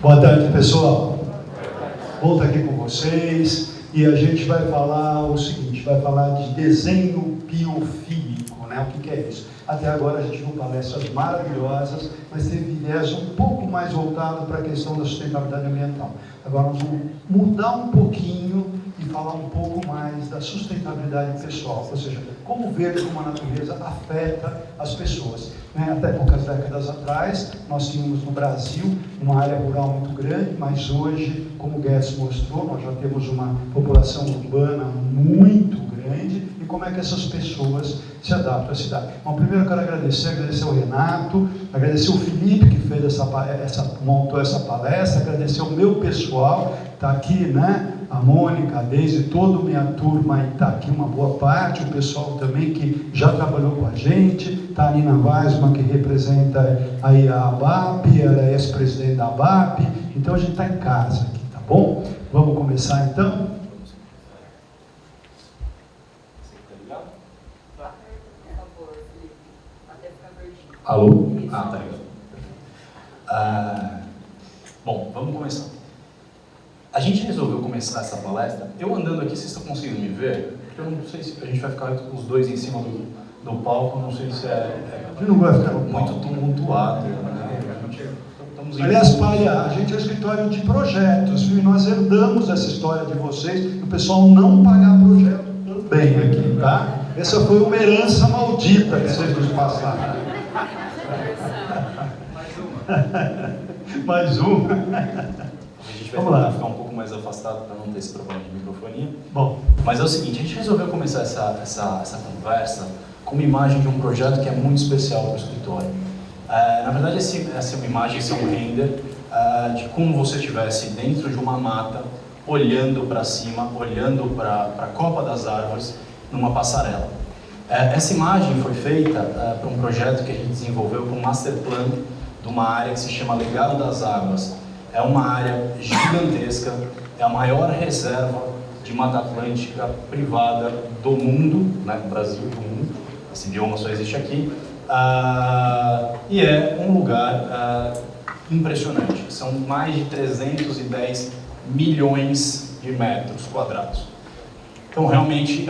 Boa tarde, pessoal. Bom estar aqui com vocês e a gente vai falar o seguinte, vai falar de desenho biofílico, né? O que é isso? Até agora a gente viu palestras maravilhosas, mas teve ideias um pouco mais voltadas para a questão da sustentabilidade ambiental. Agora nós vamos mudar um pouquinho e falar um pouco mais da sustentabilidade pessoal, ou seja, como o verde, como a natureza afeta as pessoas. Até poucas décadas atrás, nós tínhamos no Brasil uma área rural muito grande, mas hoje, como o Guedes mostrou, nós já temos uma população urbana muito grande, e como é que essas pessoas se adaptam à cidade. Bom, primeiro eu quero agradecer ao Renato, agradecer o Felipe, que fez montou essa palestra, agradecer ao meu pessoal, está aqui, né? A Mônica, a Deise, toda a minha turma está aqui, uma boa parte, o pessoal também que já trabalhou com a gente, está a Nina Weisman, que representa aí a ABAP, ela é ex-presidente da ABAP, então a gente está em casa aqui, tá bom? Vamos começar então? Alô? Tá ligado. Bom, vamos começar. A gente resolveu começar essa palestra. Eu andando aqui, vocês estão conseguindo me ver? Porque eu não sei se a gente vai ficar os dois em cima do palco, não sei se não vai ficar muito tumultuado. Né? Aliás, Palha, a gente é um escritório de projetos, viu? E nós herdamos essa história de vocês, e o pessoal não pagar projeto também aqui, tá? Essa foi uma herança maldita que vocês nos passaram. Mais uma. A gente vai tentar ficar um pouco mais afastado para não ter esse problema de microfonia. Bom, mas é o seguinte, a gente resolveu começar essa conversa com uma imagem de um projeto que é muito especial para o escritório. Na verdade, essa é uma imagem, esse é um render de como você estivesse dentro de uma mata, olhando para cima, olhando para a copa das árvores, numa passarela. Essa imagem foi feita para um projeto que a gente desenvolveu com um master plan de uma área que se chama Legado das Águas. É uma área gigantesca, é a maior reserva de Mata Atlântica privada do mundo, né, do Brasil, do mundo. Esse bioma só existe aqui. E é um lugar impressionante. São mais de 310 milhões de metros quadrados. Então, realmente,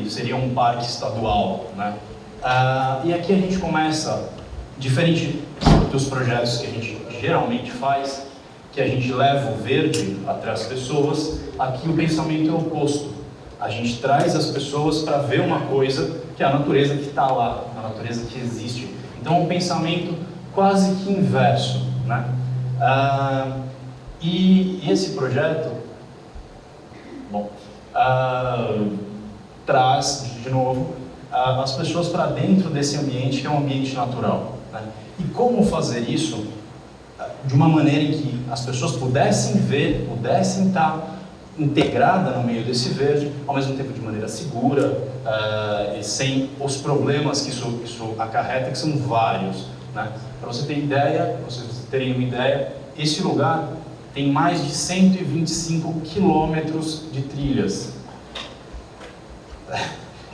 seria um parque estadual, né? E aqui a gente começa, diferente dos projetos que a gente geralmente faz, que a gente leva o verde até as pessoas, aqui o pensamento é oposto. A gente traz as pessoas para ver uma coisa que é a natureza que está lá, a natureza que existe. Então, é um pensamento quase que inverso, né? E esse projeto, bom, traz, de novo, as pessoas para dentro desse ambiente que é um ambiente natural, né? E como fazer isso de uma maneira em que as pessoas pudessem ver, pudessem estar integradas no meio desse verde, ao mesmo tempo de maneira segura, e sem os problemas que isso acarreta, que são vários, né? Para você ter ideia, vocês terem uma ideia, esse lugar tem mais de 125 quilômetros de trilhas.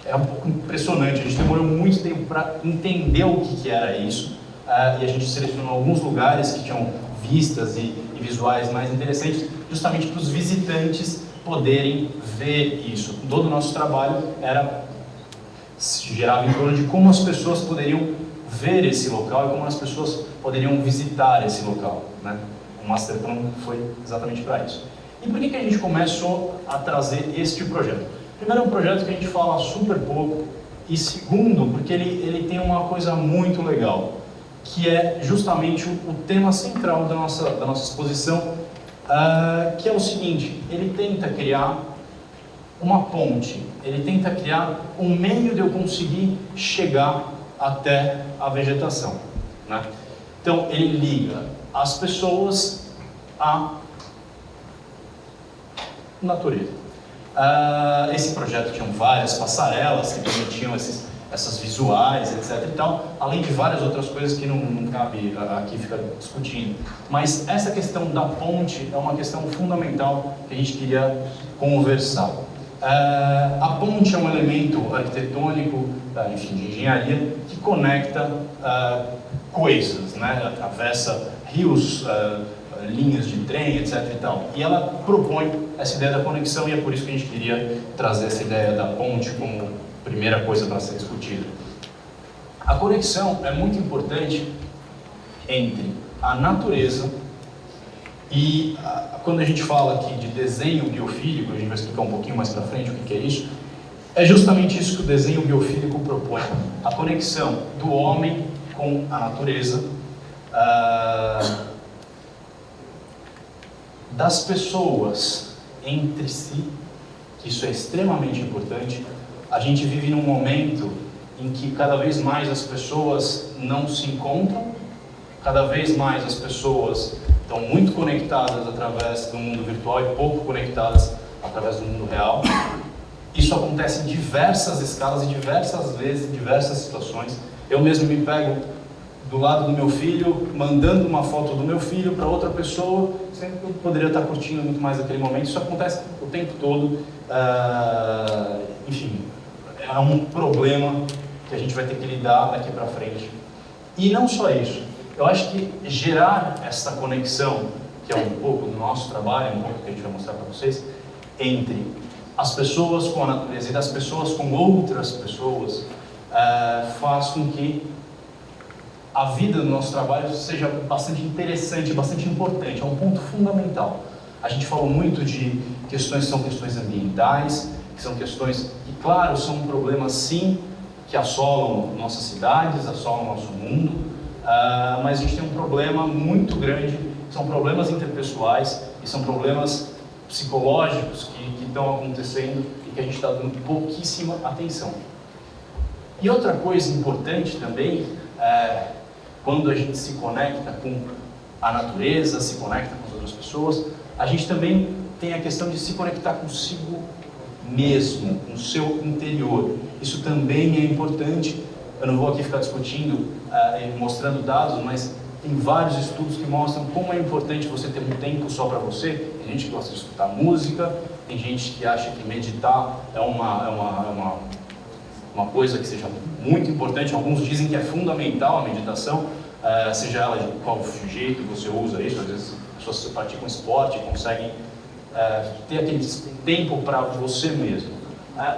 É um pouco impressionante, a gente demorou muito tempo para entender o que era isso, e a gente selecionou alguns lugares que tinham vistas e visuais mais interessantes, justamente para os visitantes poderem ver isso. Todo o nosso trabalho girava em torno de como as pessoas poderiam ver esse local e como as pessoas poderiam visitar esse local, né? O Master Plan foi exatamente para isso. E por que a gente começou a trazer este projeto? Primeiro, é um projeto que a gente fala super pouco, e segundo, porque ele tem uma coisa muito legal, que é justamente o tema central da nossa exposição, que é o seguinte: ele tenta criar uma ponte, ele tenta criar um meio de eu conseguir chegar até a vegetação, né? Então, ele liga as pessoas à natureza. Esse projeto tinha várias passarelas que permitiam essas visuais, etc. e tal, além de várias outras coisas que não cabe aqui ficar discutindo. Mas essa questão da ponte é uma questão fundamental que a gente queria conversar. A ponte é um elemento arquitetônico, enfim, de engenharia, que conecta coisas, né? Atravessa rios linhas de trem, etc. e tal. E ela propõe essa ideia da conexão, e é por isso que a gente queria trazer essa ideia da ponte como primeira coisa para ser discutida. A conexão é muito importante entre a natureza e quando a gente fala aqui de desenho biofílico, a gente vai explicar um pouquinho mais para frente o que é isso, é justamente isso que o desenho biofílico propõe, a conexão do homem com a natureza, das pessoas entre si, que isso é extremamente importante. A gente vive num momento em que cada vez mais as pessoas não se encontram, cada vez mais as pessoas estão muito conectadas através do mundo virtual e pouco conectadas através do mundo real. Isso acontece em diversas escalas e diversas vezes, em diversas situações. Eu mesmo me pego do lado do meu filho, mandando uma foto do meu filho para outra pessoa, sendo que eu poderia estar curtindo muito mais aquele momento. Isso acontece o tempo todo. Enfim, é um problema que a gente vai ter que lidar daqui para frente. E não só isso, eu acho que gerar essa conexão, que é um pouco do nosso trabalho, um pouco que a gente vai mostrar para vocês, entre as pessoas com a natureza e das pessoas com outras pessoas, faz com que a vida do nosso trabalho seja bastante interessante, bastante importante, é um ponto fundamental. A gente falou muito de questões que são questões ambientais, que são questões que, claro, são problemas sim, que assolam nossas cidades, assolam nosso mundo, mas a gente tem um problema muito grande, são problemas interpessoais e são problemas psicológicos que estão acontecendo e que a gente está dando pouquíssima atenção. E outra coisa importante também, quando a gente se conecta com a natureza, se conecta com as outras pessoas, a gente também tem a questão de se conectar consigo mesmo, com o seu interior. Isso também é importante. Eu não vou aqui ficar discutindo e mostrando dados, mas tem vários estudos que mostram como é importante você ter um tempo só para você. Tem gente que gosta de escutar música, tem gente que acha que meditar é uma coisa que seja muito importante. Alguns dizem que é fundamental a meditação, seja ela de qual jeito você usa isso. Às vezes as pessoas praticam esporte e conseguem ter aquele tempo para você mesmo.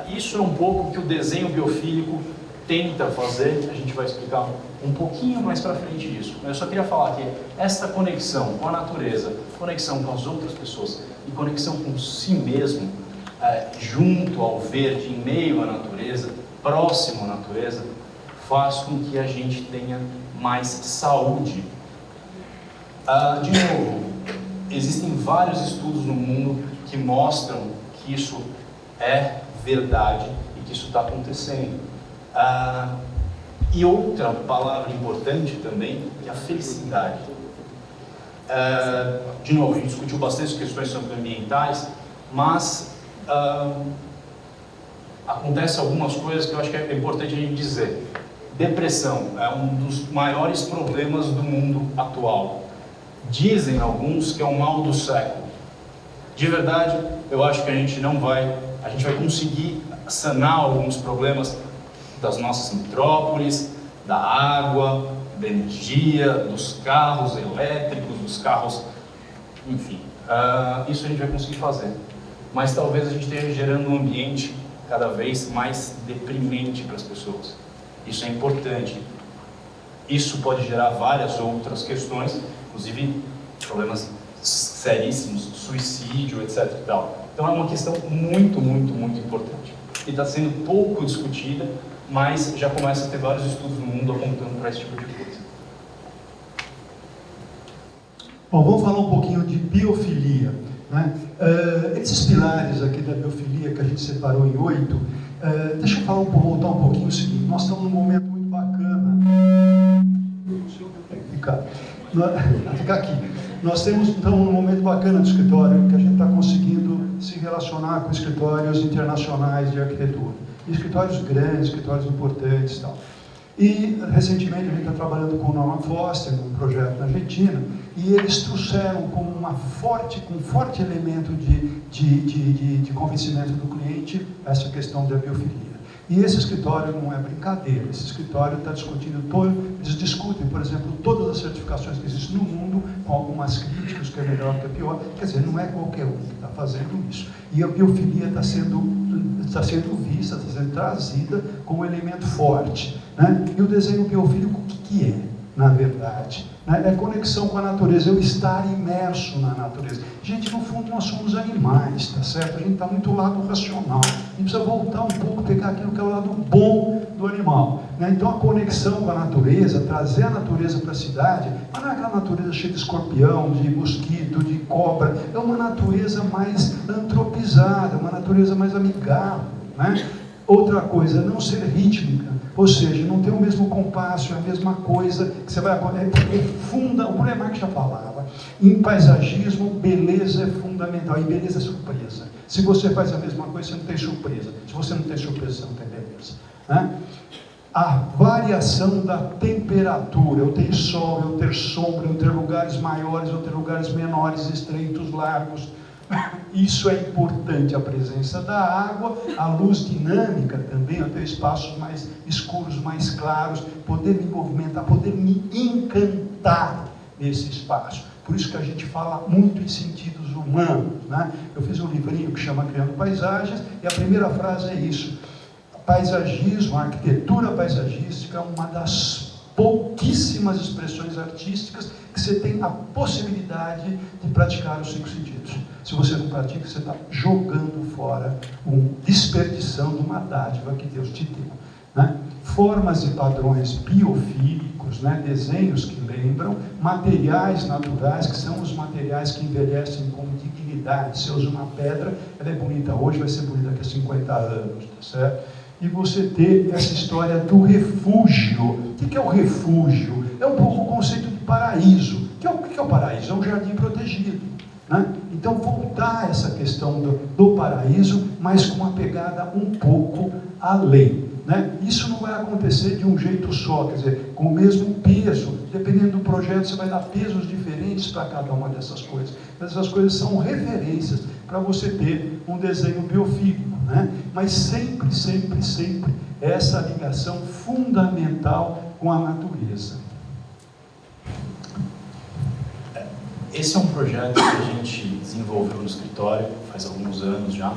Isso é um pouco que o desenho biofílico tenta fazer. A gente vai explicar um pouquinho mais para frente disso. Eu só queria falar que esta conexão com a natureza, conexão com as outras pessoas e conexão com si mesmo, junto ao verde, em meio à natureza, próximo à natureza, faz com que a gente tenha mais saúde. De novo, existem vários estudos no mundo que mostram que isso é verdade e que isso está acontecendo. E outra palavra importante também é a felicidade. De novo, a gente discutiu bastante questões ambientais, mas acontecem algumas coisas que eu acho que é importante a gente dizer. Depressão é um dos maiores problemas do mundo atual. Dizem alguns que é o mal do século. De verdade, eu acho que a gente vai conseguir sanar alguns problemas das nossas metrópoles, da água, da energia, dos carros elétricos, dos carros, enfim, isso a gente vai conseguir fazer. Mas talvez a gente esteja gerando um ambiente cada vez mais deprimente para as pessoas. Isso é importante. Isso pode gerar várias outras questões, inclusive problemas seríssimos, suicídio, etc. e tal. Então é uma questão muito, muito, muito importante. E está sendo pouco discutida, mas já começa a ter vários estudos no mundo apontando para esse tipo de coisa. Bom, vamos falar um pouquinho de biofilia, né? Esses pilares aqui da biofilia que a gente separou em 8, deixa eu voltar um pouquinho o seguinte: nós estamos num momento muito bacana. Ficar aqui. Nós estamos então num momento bacana do escritório, que a gente está conseguindo se relacionar com escritórios internacionais de arquitetura, escritórios grandes, escritórios importantes e tal. E recentemente a gente está trabalhando com o Norman Foster, num projeto na Argentina, e eles trouxeram como um forte elemento de convencimento do cliente essa questão da biofilia. E esse escritório não é brincadeira, esse escritório está discutindo, eles discutem, por exemplo, todas as certificações que existem no mundo, com algumas críticas, que é melhor, que é pior, quer dizer, não é qualquer um que está fazendo isso. E a biofilia está sendo vista, está sendo trazida como um elemento forte, né? E o desenho biofílico, o que é, na verdade? É conexão com a natureza, eu estar imerso na natureza. Gente, no fundo nós somos animais, tá certo? A gente está muito lado racional. A gente precisa voltar um pouco, pegar aquilo que é o lado bom do animal, né? Então a conexão com a natureza, trazer a natureza para a cidade, mas não é aquela natureza cheia de escorpião, de mosquito, de cobra, é uma natureza mais antropizada, uma natureza mais amigável, né? Outra coisa, não ser rítmica, ou seja, não ter o mesmo compasso, a mesma coisa, que você vai... o Bruno Marx já falava, em paisagismo, beleza é fundamental, e beleza é surpresa. Se você faz a mesma coisa, você não tem surpresa. Se você não tem surpresa, você não tem beleza, né? A variação da temperatura, eu ter sol, eu ter sombra, eu ter lugares maiores, eu ter lugares menores, estreitos, largos. Isso é importante, a presença da água, a luz dinâmica também, eu ter espaços mais escuros, mais claros, poder me movimentar, poder me encantar nesse espaço. Por isso que a gente fala muito em sentidos humanos, né? Eu fiz um livrinho que chama Criando Paisagens, e a primeira frase é isso: paisagismo, a arquitetura paisagística é uma das pouquíssimas expressões artísticas que você tem a possibilidade de praticar os 5 sentidos. Se você não pratica, você está jogando fora, desperdiçando uma dádiva que Deus te deu, né? Formas e padrões biofílicos, né? Desenhos que lembram, materiais naturais, que são os materiais que envelhecem com dignidade. Se usa uma pedra, ela é bonita hoje, vai ser bonita daqui a 50 anos, tá certo? E você ter essa história do refúgio. O que é o refúgio? É um pouco o conceito de paraíso. O que é o paraíso? É um jardim protegido, né? Então voltar a essa questão do paraíso, mas com uma pegada um pouco além, né? Isso não vai acontecer de um jeito só, quer dizer, com o mesmo peso. Dependendo do projeto, você vai dar pesos diferentes para cada uma dessas coisas. Essas coisas são referências para você ter um desenho biofílico, né? Mas sempre, sempre, sempre essa ligação fundamental com a natureza. Esse é um projeto que a gente desenvolveu no escritório faz alguns anos já.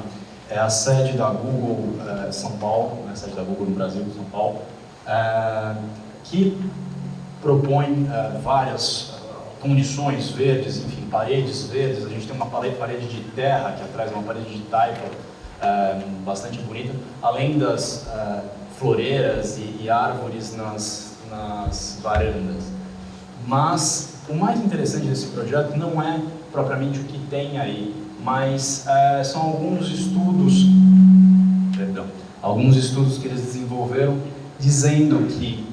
É a sede da Google São Paulo, a sede da Google no Brasil, São Paulo, que propõe várias condições verdes, enfim, paredes verdes. A gente tem uma parede de terra que atrás uma parede de taipa bastante bonita, além das floreiras e árvores nas varandas. Mas o mais interessante desse projeto não é propriamente o que tem aí, mas são alguns estudos que eles desenvolveram dizendo que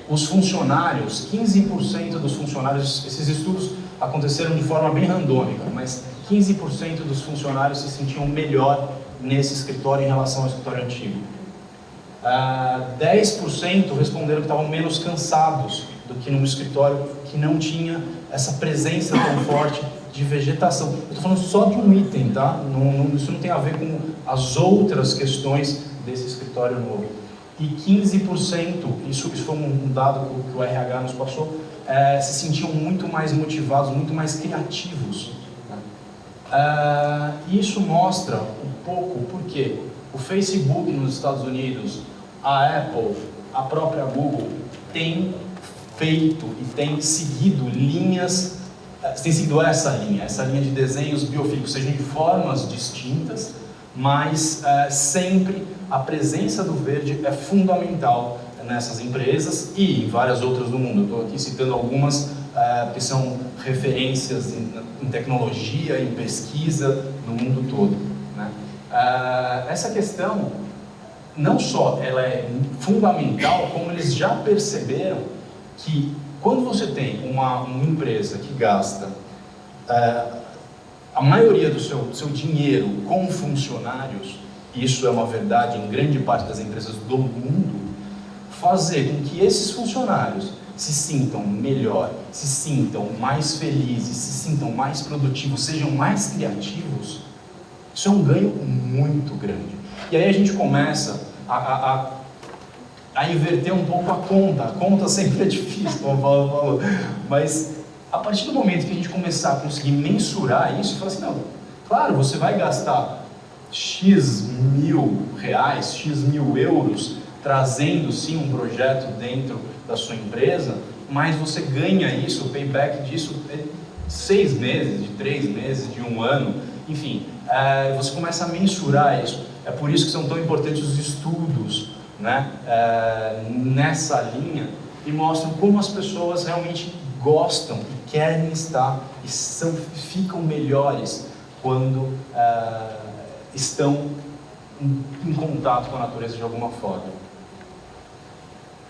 os funcionários, 15% dos funcionários, esses estudos aconteceram de forma bem randômica, mas 15% dos funcionários se sentiam melhor nesse escritório em relação ao escritório antigo. 10% responderam que estavam menos cansados do que num escritório que não tinha essa presença tão forte de vegetação. Eu estou falando só de um item, tá? Isso não tem a ver com as outras questões desse escritório novo. E 15%, isso foi um dado que o RH nos passou, se sentiam muito mais motivados, muito mais criativos. Isso mostra um pouco porque o Facebook nos Estados Unidos, a Apple, a própria Google, tem feito e tem seguido essa linha de desenhos biofílicos, sejam de formas distintas, mas sempre a presença do verde é fundamental nessas empresas e em várias outras do mundo. Eu estou aqui citando algumas que são referências em tecnologia, em pesquisa no mundo todo, né? Essa questão não só ela é fundamental, como eles já perceberam que quando você tem uma empresa que gasta a maioria do seu dinheiro com funcionários, isso é uma verdade em grande parte das empresas do mundo, fazer com que esses funcionários se sintam melhor, se sintam mais felizes, se sintam mais produtivos, sejam mais criativos, isso é um ganho muito grande. E aí a gente começa a inverter um pouco a conta sempre é difícil, como o Paulo falou, mas a partir do momento que a gente começar a conseguir mensurar isso, fala assim, não, claro, você vai gastar X mil reais, X mil euros, trazendo sim um projeto dentro da sua empresa, mas você ganha isso, o payback disso é 6 meses, de 3 meses, de 1 ano, enfim, você começa a mensurar isso. É por isso que são tão importantes os estudos, né, nessa linha, e mostram como as pessoas realmente gostam e querem estar e ficam melhores quando estão em contato com a natureza de alguma forma.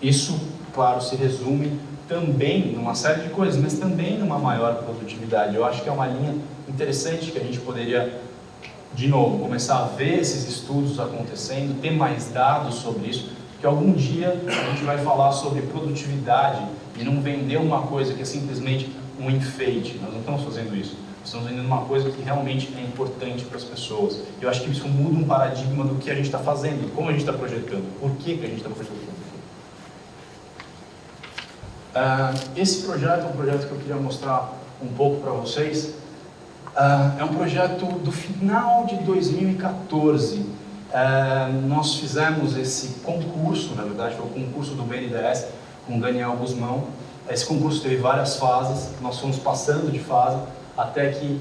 Isso, claro, se resume também numa série de coisas, mas também numa maior produtividade. Eu acho que é uma linha interessante que a gente poderia, de novo, começar a ver esses estudos acontecendo, ter mais dados sobre isso, porque algum dia a gente vai falar sobre produtividade e não vender uma coisa que é simplesmente um enfeite. Nós não estamos fazendo isso. Nós estamos vendendo uma coisa que realmente é importante para as pessoas. Eu acho que isso muda um paradigma do que a gente está fazendo, como a gente está projetando, por que a gente está projetando. Esse projeto é um projeto que eu queria mostrar um pouco para vocês. É um projeto do final de 2014. Nós fizemos esse concurso, na verdade foi o concurso do BNDES com Daniel Guzmão. Esse concurso teve várias fases, nós fomos passando de fase até que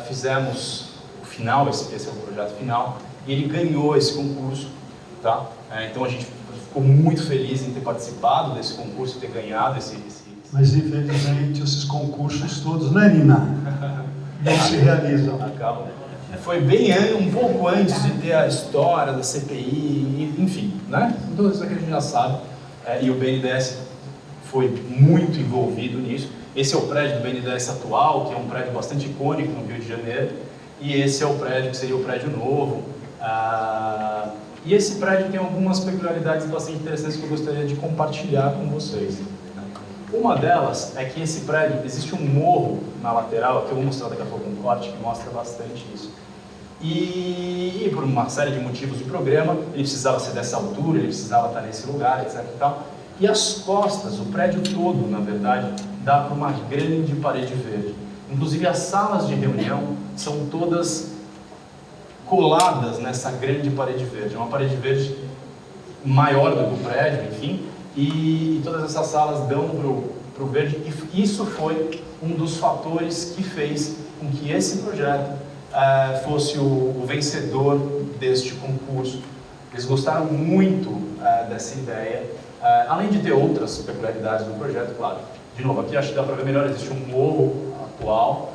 fizemos o final, esse é o projeto final, e ele ganhou esse concurso, tá? Então a gente ficou muito feliz em ter participado desse concurso, ter ganhado esse... Mas infelizmente esses concursos todos, né, Nina? Não se realizam. Acabam. Foi bem um pouco antes de ter a história da CPI, enfim, né? Tudo isso aqui a gente já sabe. E o BNDES foi muito envolvido nisso. Esse é o prédio do BNDES atual, que é um prédio bastante icônico no Rio de Janeiro. E esse é o prédio que seria o prédio novo. E esse prédio tem algumas peculiaridades bastante interessantes que eu gostaria de compartilhar com vocês. Uma delas é que esse prédio, existe um morro na lateral, que eu vou mostrar daqui a pouco um corte que mostra bastante isso. E por uma série de motivos de programa, ele precisava ser dessa altura, ele precisava estar nesse lugar, etc. E tal. E as costas, o prédio todo, na verdade, dá para uma grande parede verde. Inclusive as salas de reunião são todas coladas nessa grande parede verde. É uma parede verde maior do que o prédio, enfim, e todas essas salas dão para o verde. E isso foi um dos fatores que fez com que esse projeto fosse o vencedor deste concurso. Eles gostaram muito dessa ideia, além de ter outras peculiaridades do projeto, claro. De novo, aqui acho que dá para ver melhor, existe um morro atual,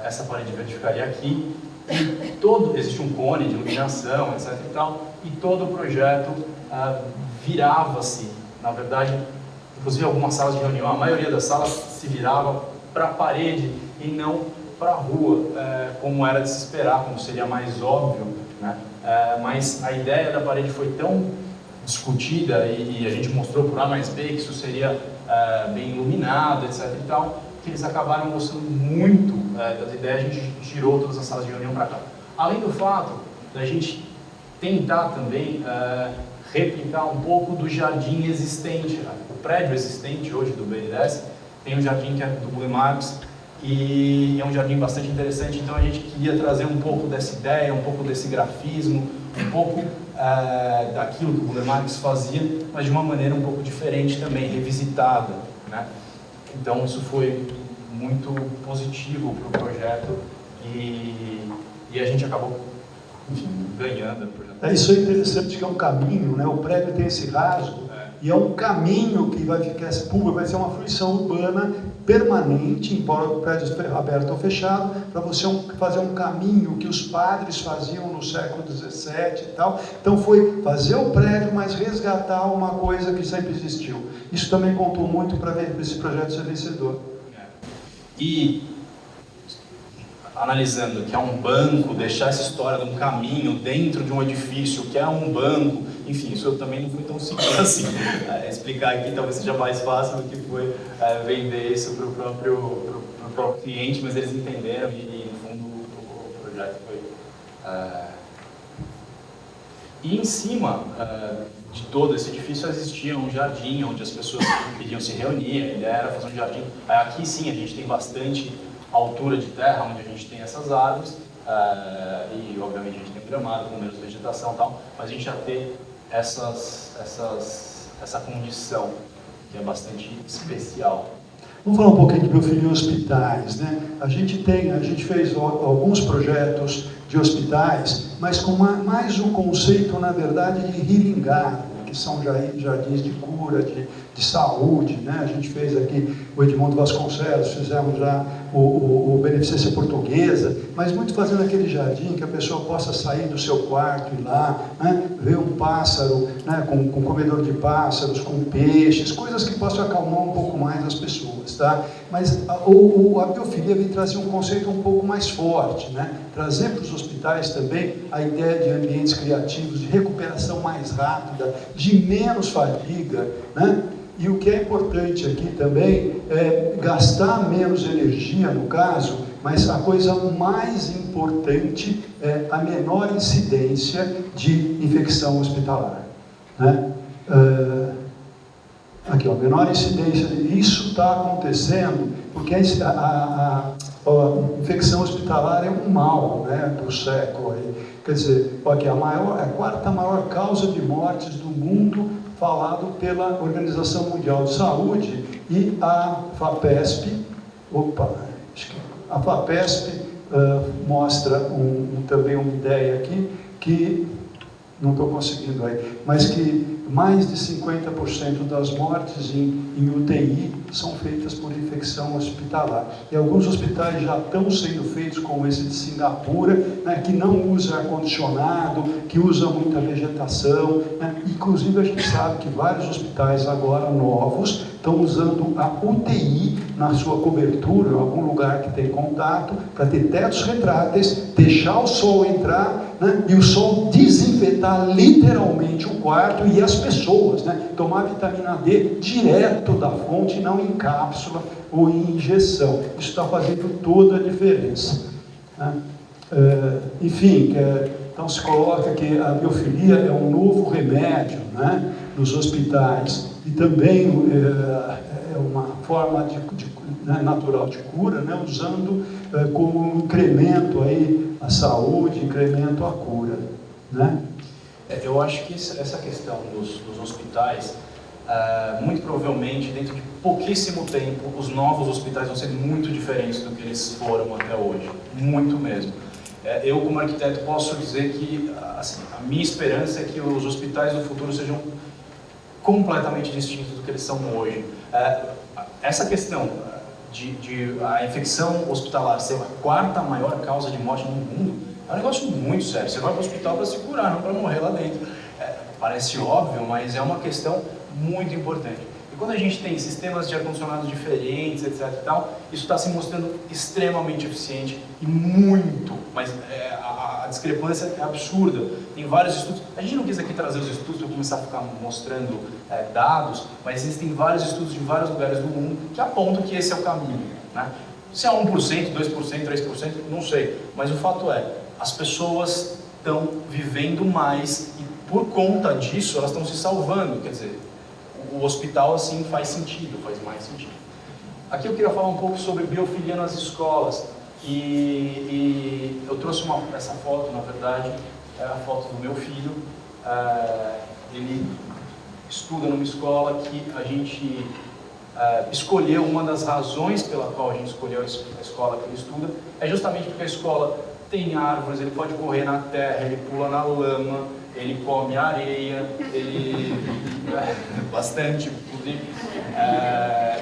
essa parede verde ficaria aqui, e existe um cone de iluminação, etc. e tal, e todo o projeto virava-se, na verdade, inclusive algumas salas de reunião, a maioria das salas se virava para a parede e não para a rua, como era de se esperar, como seria mais óbvio, né? Mas a ideia da parede foi tão discutida e a gente mostrou por A mais B que isso seria bem iluminado, etc. e tal, que eles acabaram gostando muito das ideias. A gente girou todas as salas de reunião para cá. Além do fato da gente tentar também replicar um pouco do jardim existente, o prédio existente hoje do BNDES tem um jardim que é do Google Maps, e é um jardim bastante interessante, então a gente queria trazer um pouco dessa ideia, um pouco desse grafismo, um pouco daquilo que o Google Maps fazia, mas de uma maneira um pouco diferente também, revisitada, né? Então isso foi muito positivo para o projeto e a gente acabou, enfim, ganhando o projeto. Isso é interessante, que é um caminho, né? O prédio tem esse rasgo, e é um caminho que vai ficar público, vai ser uma fruição urbana permanente, embora o prédio esteja aberto ou fechado, para você fazer um caminho que os padres faziam no século XVII e tal. Então foi fazer o prédio, mas resgatar uma coisa que sempre existiu. Isso também contou muito para esse projeto ser vencedor. E analisando que é um banco, deixar essa história de um caminho dentro de um edifício que é um banco, enfim, isso eu também não fui tão simples assim. Explicar aqui talvez seja mais fácil do que foi vender isso para o próprio cliente, mas eles entenderam e no fundo o projeto E em cima de todo esse edifício existia um jardim onde as pessoas podiam se reunir, a ideia era fazer um jardim. Aqui sim a gente tem bastante altura de terra, onde a gente tem essas árvores, e obviamente a gente tem um gramado com menos vegetação e tal, mas a gente já tem essa condição que é bastante especial. Vamos falar um pouquinho de biofilia em hospitais, né? A gente fez alguns projetos de hospitais, mas com mais um conceito, na verdade, de healing garden, que são jardins de cura, de saúde, né? A gente fez aqui o Edmundo Vasconcelos, fizemos já o Beneficência Portuguesa, mas muito fazendo aquele jardim que a pessoa possa sair do seu quarto e ir lá, né? Ver um pássaro, né? com comedor de pássaros, com peixes, coisas que possam acalmar um pouco mais as pessoas, tá? Mas a biofilia vem trazer um conceito um pouco mais forte, né? Trazer para os hospitais também a ideia de ambientes criativos, de recuperação mais rápida, de menos fadiga, né? E o que é importante aqui também é gastar menos energia, no caso, mas a coisa mais importante é a menor incidência de infecção hospitalar, né? Aqui, ó, menor incidência, isso está acontecendo porque a infecção hospitalar é um mal, né, do século. Quer dizer, aqui, a quarta maior causa de mortes do mundo, falado pela Organização Mundial de Saúde, e a FAPESP, mostra também uma ideia aqui, que, não estou conseguindo aí, mas que mais de 50% das mortes em UTI são feitas por infecção hospitalar. E alguns hospitais já estão sendo feitos, como esse de Singapura, né, que não usa ar-condicionado, que usa muita vegetação, né? Inclusive a gente sabe que vários hospitais agora novos estão usando a UTI na sua cobertura, em algum lugar que tem contato, para ter tetos retráteis, deixar o sol entrar, né, e o sol desinfetar literalmente o quarto e as pessoas, né, tomar vitamina D direto da fonte, não em cápsula ou em injeção. Isso está fazendo toda a diferença, né? Enfim, então se coloca que a biofilia é um novo remédio, né, nos hospitais, e também é uma forma natural de cura, né, usando como incremento aí a saúde, incremento a cura, né? Eu acho que essa questão dos hospitais, muito provavelmente, dentro de pouquíssimo tempo, os novos hospitais vão ser muito diferentes do que eles foram até hoje, muito mesmo. Eu, como arquiteto, posso dizer que assim, a minha esperança é que os hospitais do futuro sejam completamente distintos do que eles são hoje. Essa questão de a infecção hospitalar ser a quarta maior causa de morte no mundo é um negócio muito sério. Você vai para o hospital para se curar, não para morrer lá dentro. Parece óbvio, mas é uma questão muito importante. E quando a gente tem sistemas de ar-condicionado diferentes, etc. e tal, isso está se mostrando extremamente eficiente e muito, mas a discrepância é absurda. Tem vários estudos. A gente não quis aqui trazer os estudos para começar a ficar mostrando dados, mas existem vários estudos de vários lugares do mundo que apontam que esse é o caminho, né? Se é 1%, 2%, 3%, não sei. Mas o fato é, as pessoas estão vivendo mais e por conta disso elas estão se salvando. Quer dizer, o hospital assim faz sentido, faz mais sentido. Aqui eu queria falar um pouco sobre biofilia nas escolas. E eu trouxe essa foto, na verdade, é a foto do meu filho. Ele estuda numa escola que a gente escolheu, uma das razões pela qual a gente escolheu a escola que ele estuda, é justamente porque a escola tem árvores, ele pode correr na terra, ele pula na lama, ele come areia, bastante, inclusive,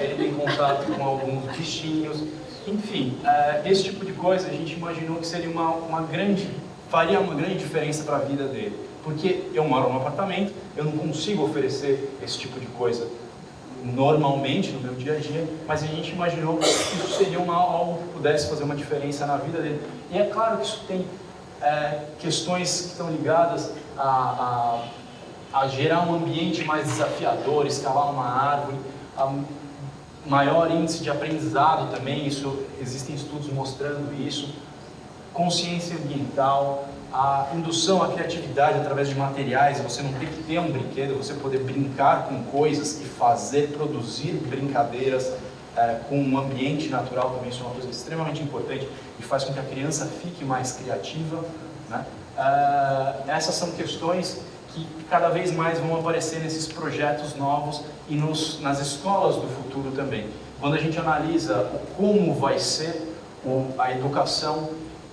ele tem contato com alguns bichinhos. Enfim, esse tipo de coisa a gente imaginou que seria faria uma grande diferença para a vida dele. Porque eu moro num apartamento, eu não consigo oferecer esse tipo de coisa normalmente no meu dia a dia, mas a gente imaginou que isso seria algo que pudesse fazer uma diferença na vida dele. E é claro que isso tem questões que estão ligadas a gerar um ambiente mais desafiador, escalar uma árvore, maior índice de aprendizado também, existem estudos mostrando isso, consciência ambiental, a indução à criatividade através de materiais, você não tem que ter um brinquedo, você poder brincar com coisas e fazer, produzir brincadeiras com um ambiente natural também, isso é uma coisa extremamente importante e faz com que a criança fique mais criativa, né? Essas são questões que cada vez mais vão aparecer nesses projetos novos e nas escolas do futuro também. Quando a gente analisa como vai ser a educação,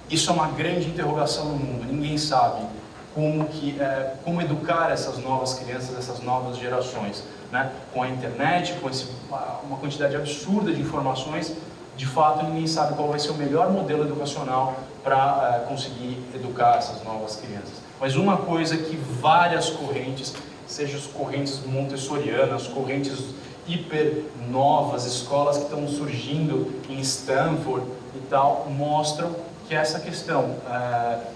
isso é uma grande interrogação no mundo. Ninguém sabe como educar essas novas crianças, essas novas gerações, né? Com a internet, com uma quantidade absurda de informações, de fato ninguém sabe qual vai ser o melhor modelo educacional para conseguir educar essas novas crianças. Mas uma coisa que várias correntes, seja as correntes montessorianas, correntes hiper novas, escolas que estão surgindo em Stanford e tal, mostram que essa questão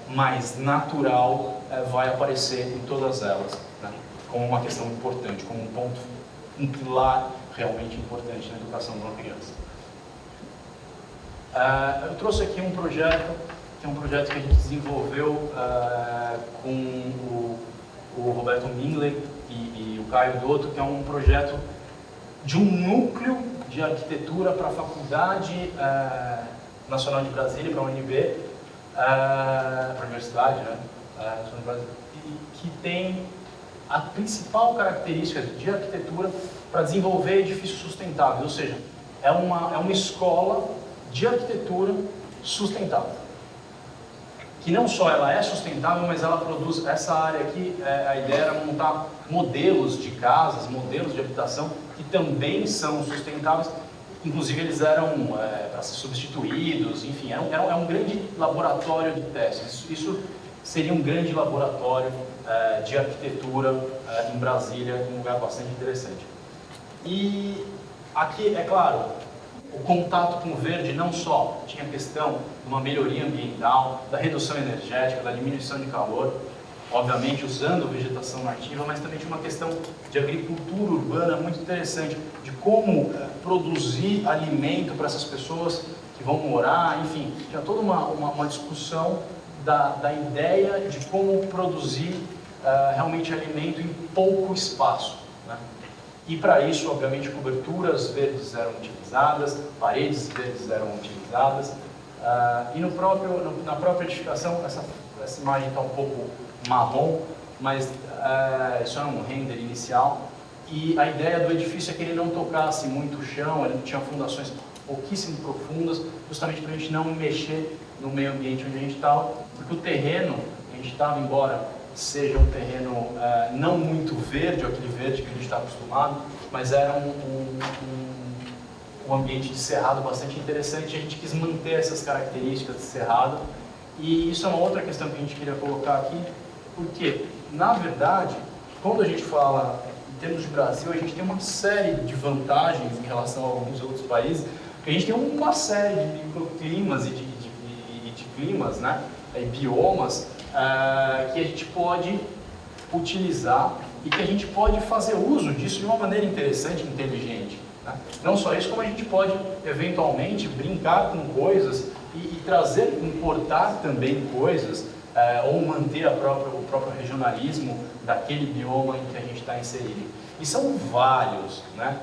mais natural vai aparecer em todas elas, né? Como uma questão importante, como um pilar realmente importante na educação de uma criança. Eu trouxe aqui um projeto, que é um projeto que a gente desenvolveu com o Roberto Mingley e o Caio Dotto, que é um projeto de um núcleo de arquitetura para a Faculdade Nacional de Brasília, para a UNB, para a Universidade, né? Que tem a principal característica de arquitetura para desenvolver edifícios sustentáveis, ou seja, é uma escola de arquitetura sustentável, que não só ela é sustentável, mas ela produz, essa área aqui, a ideia era montar modelos de casas, modelos de habitação que também são sustentáveis. Inclusive eles eram para ser substituídos, enfim, é um grande laboratório de testes. Isso seria um grande laboratório de arquitetura em Brasília, um lugar bastante interessante. E aqui, é claro, o contato com o verde não só tinha a questão de uma melhoria ambiental, da redução energética, da diminuição de calor, obviamente usando vegetação nativa, mas também tinha uma questão de agricultura urbana muito interessante, de como produzir alimento para essas pessoas que vão morar, enfim, tinha toda uma discussão da ideia de como produzir realmente alimento em pouco espaço, né? E para isso, obviamente, coberturas verdes eram utilizadas, paredes verdes eram utilizadas, e na própria edificação, essa imagem está um pouco marrom, mas isso era um render inicial, e a ideia do edifício é que ele não tocasse muito o chão, ele tinha fundações pouquíssimo profundas, justamente para a gente não mexer no meio ambiente onde a gente estava, porque o terreno que a gente estava, embora seja um terreno não muito verde, aquele verde que a gente está acostumado, mas era um ambiente de cerrado bastante interessante, e a gente quis manter essas características de cerrado, e isso é uma outra questão que a gente queria colocar aqui, porque, na verdade, quando a gente fala em termos de Brasil, a gente tem uma série de vantagens em relação a alguns outros países, porque a gente tem uma série de microclimas e de climas, né, e biomas, que a gente pode utilizar e que a gente pode fazer uso disso de uma maneira interessante e inteligente, né? Não só isso, como a gente pode, eventualmente, brincar com coisas e trazer, importar também coisas, ou manter o próprio regionalismo daquele bioma em que a gente está inserido. E são vários, né?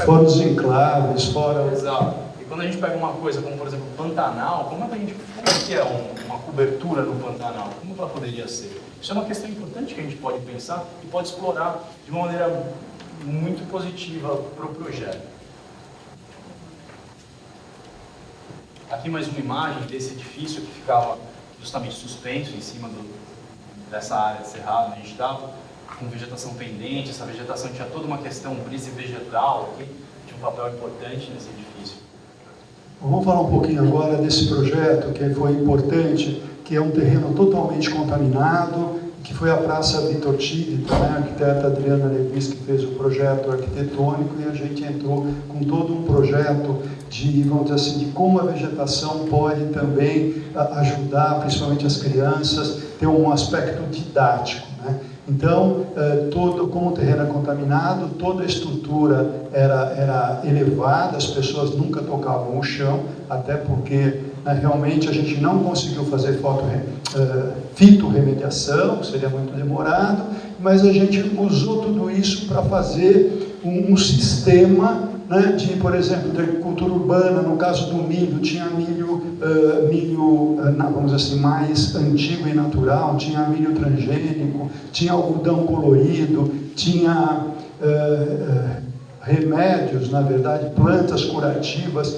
Fora os enclaves, fora... Exato. E quando a gente pega uma coisa como, por exemplo, o Pantanal, como é que é uma cobertura no Pantanal? Como ela poderia ser? Isso é uma questão importante que a gente pode pensar e pode explorar de uma maneira muito positiva para o projeto. Aqui mais uma imagem desse edifício que ficava justamente suspenso em cima dessa área de cerrado onde a gente estava, com vegetação pendente. Essa vegetação tinha toda uma questão brise vegetal aqui, tinha um papel importante nesse edifício. Vamos falar um pouquinho agora desse projeto que foi importante, que é um terreno totalmente contaminado, que foi a Praça Vitor Tivita, né? A arquiteta Adriana Levis que fez o projeto arquitetônico, e a gente entrou com todo um projeto de, vamos dizer assim, de como a vegetação pode também ajudar, principalmente as crianças, ter um aspecto didático, né? Então, como o terreno é contaminado, toda a estrutura era elevada, as pessoas nunca tocavam o chão, até porque né? Realmente a gente não conseguiu fazer fitorremediação, seria muito demorado, mas a gente usou tudo isso para fazer um sistema, né, de, por exemplo, de agricultura urbana. No caso do milho, tinha milho, vamos dizer assim, mais antigo e natural, tinha milho transgênico, tinha algodão colorido, tinha remédios, na verdade, plantas curativas,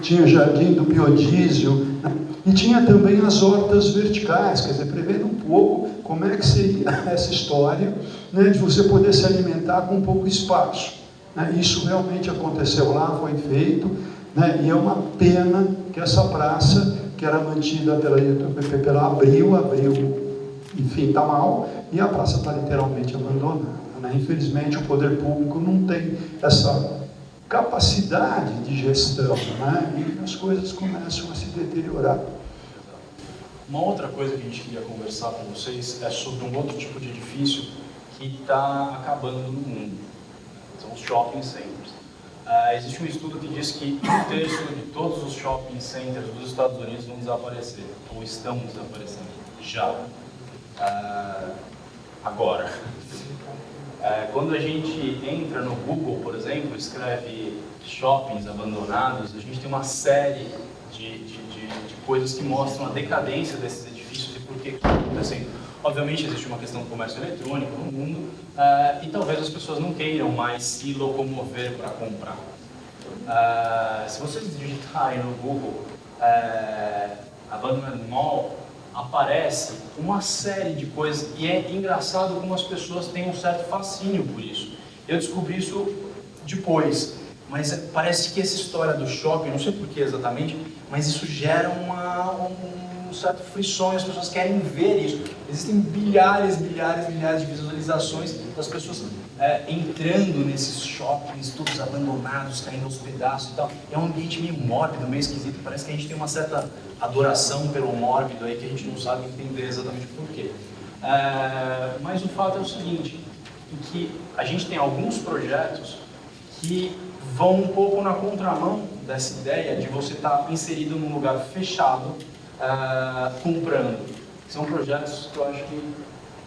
tinha jardim do biodiesel, né? E tinha também as hortas verticais, quer dizer, prevendo um pouco como é que seria essa história, né, de você poder se alimentar com pouco espaço. Né? Isso realmente aconteceu lá, foi feito, né? E é uma pena que essa praça, que era mantida pela Abril, enfim, está mal, e a praça está literalmente abandonada. Né? Infelizmente, o poder público não tem essa capacidade de gestão, né? E as coisas começam a se deteriorar. Uma outra coisa que a gente queria conversar com vocês é sobre um outro tipo de edifício que está acabando no mundo. São os shopping centers. Existe um estudo que diz que 1/3 de todos os shopping centers dos Estados Unidos vão desaparecer, ou estão desaparecendo, já. Agora. Quando a gente entra no Google, por exemplo, escreve shoppings abandonados, a gente tem uma série de coisas que mostram a decadência desses edifícios e por que está acontecendo. Obviamente existe uma questão do comércio eletrônico no mundo e talvez as pessoas não queiram mais se locomover para comprar. Se vocês digitarem no Google Abandoned Mall, aparece uma série de coisas e é engraçado como as pessoas têm um certo fascínio por isso. Eu descobri isso depois, mas parece que essa história do shopping, não sei por que exatamente, mas isso gera um certo frisson e as pessoas querem ver isso. Existem milhares de visualizações das pessoas entrando nesses shoppings, todos abandonados, caindo aos pedaços e tal. É um ambiente meio mórbido, meio esquisito. Parece que a gente tem uma certa adoração pelo mórbido aí que a gente não sabe entender exatamente por quê. Mas o fato é o seguinte, que a gente tem alguns projetos que vão um pouco na contramão dessa ideia de você estar inserido num lugar fechado, comprando. São projetos que eu acho que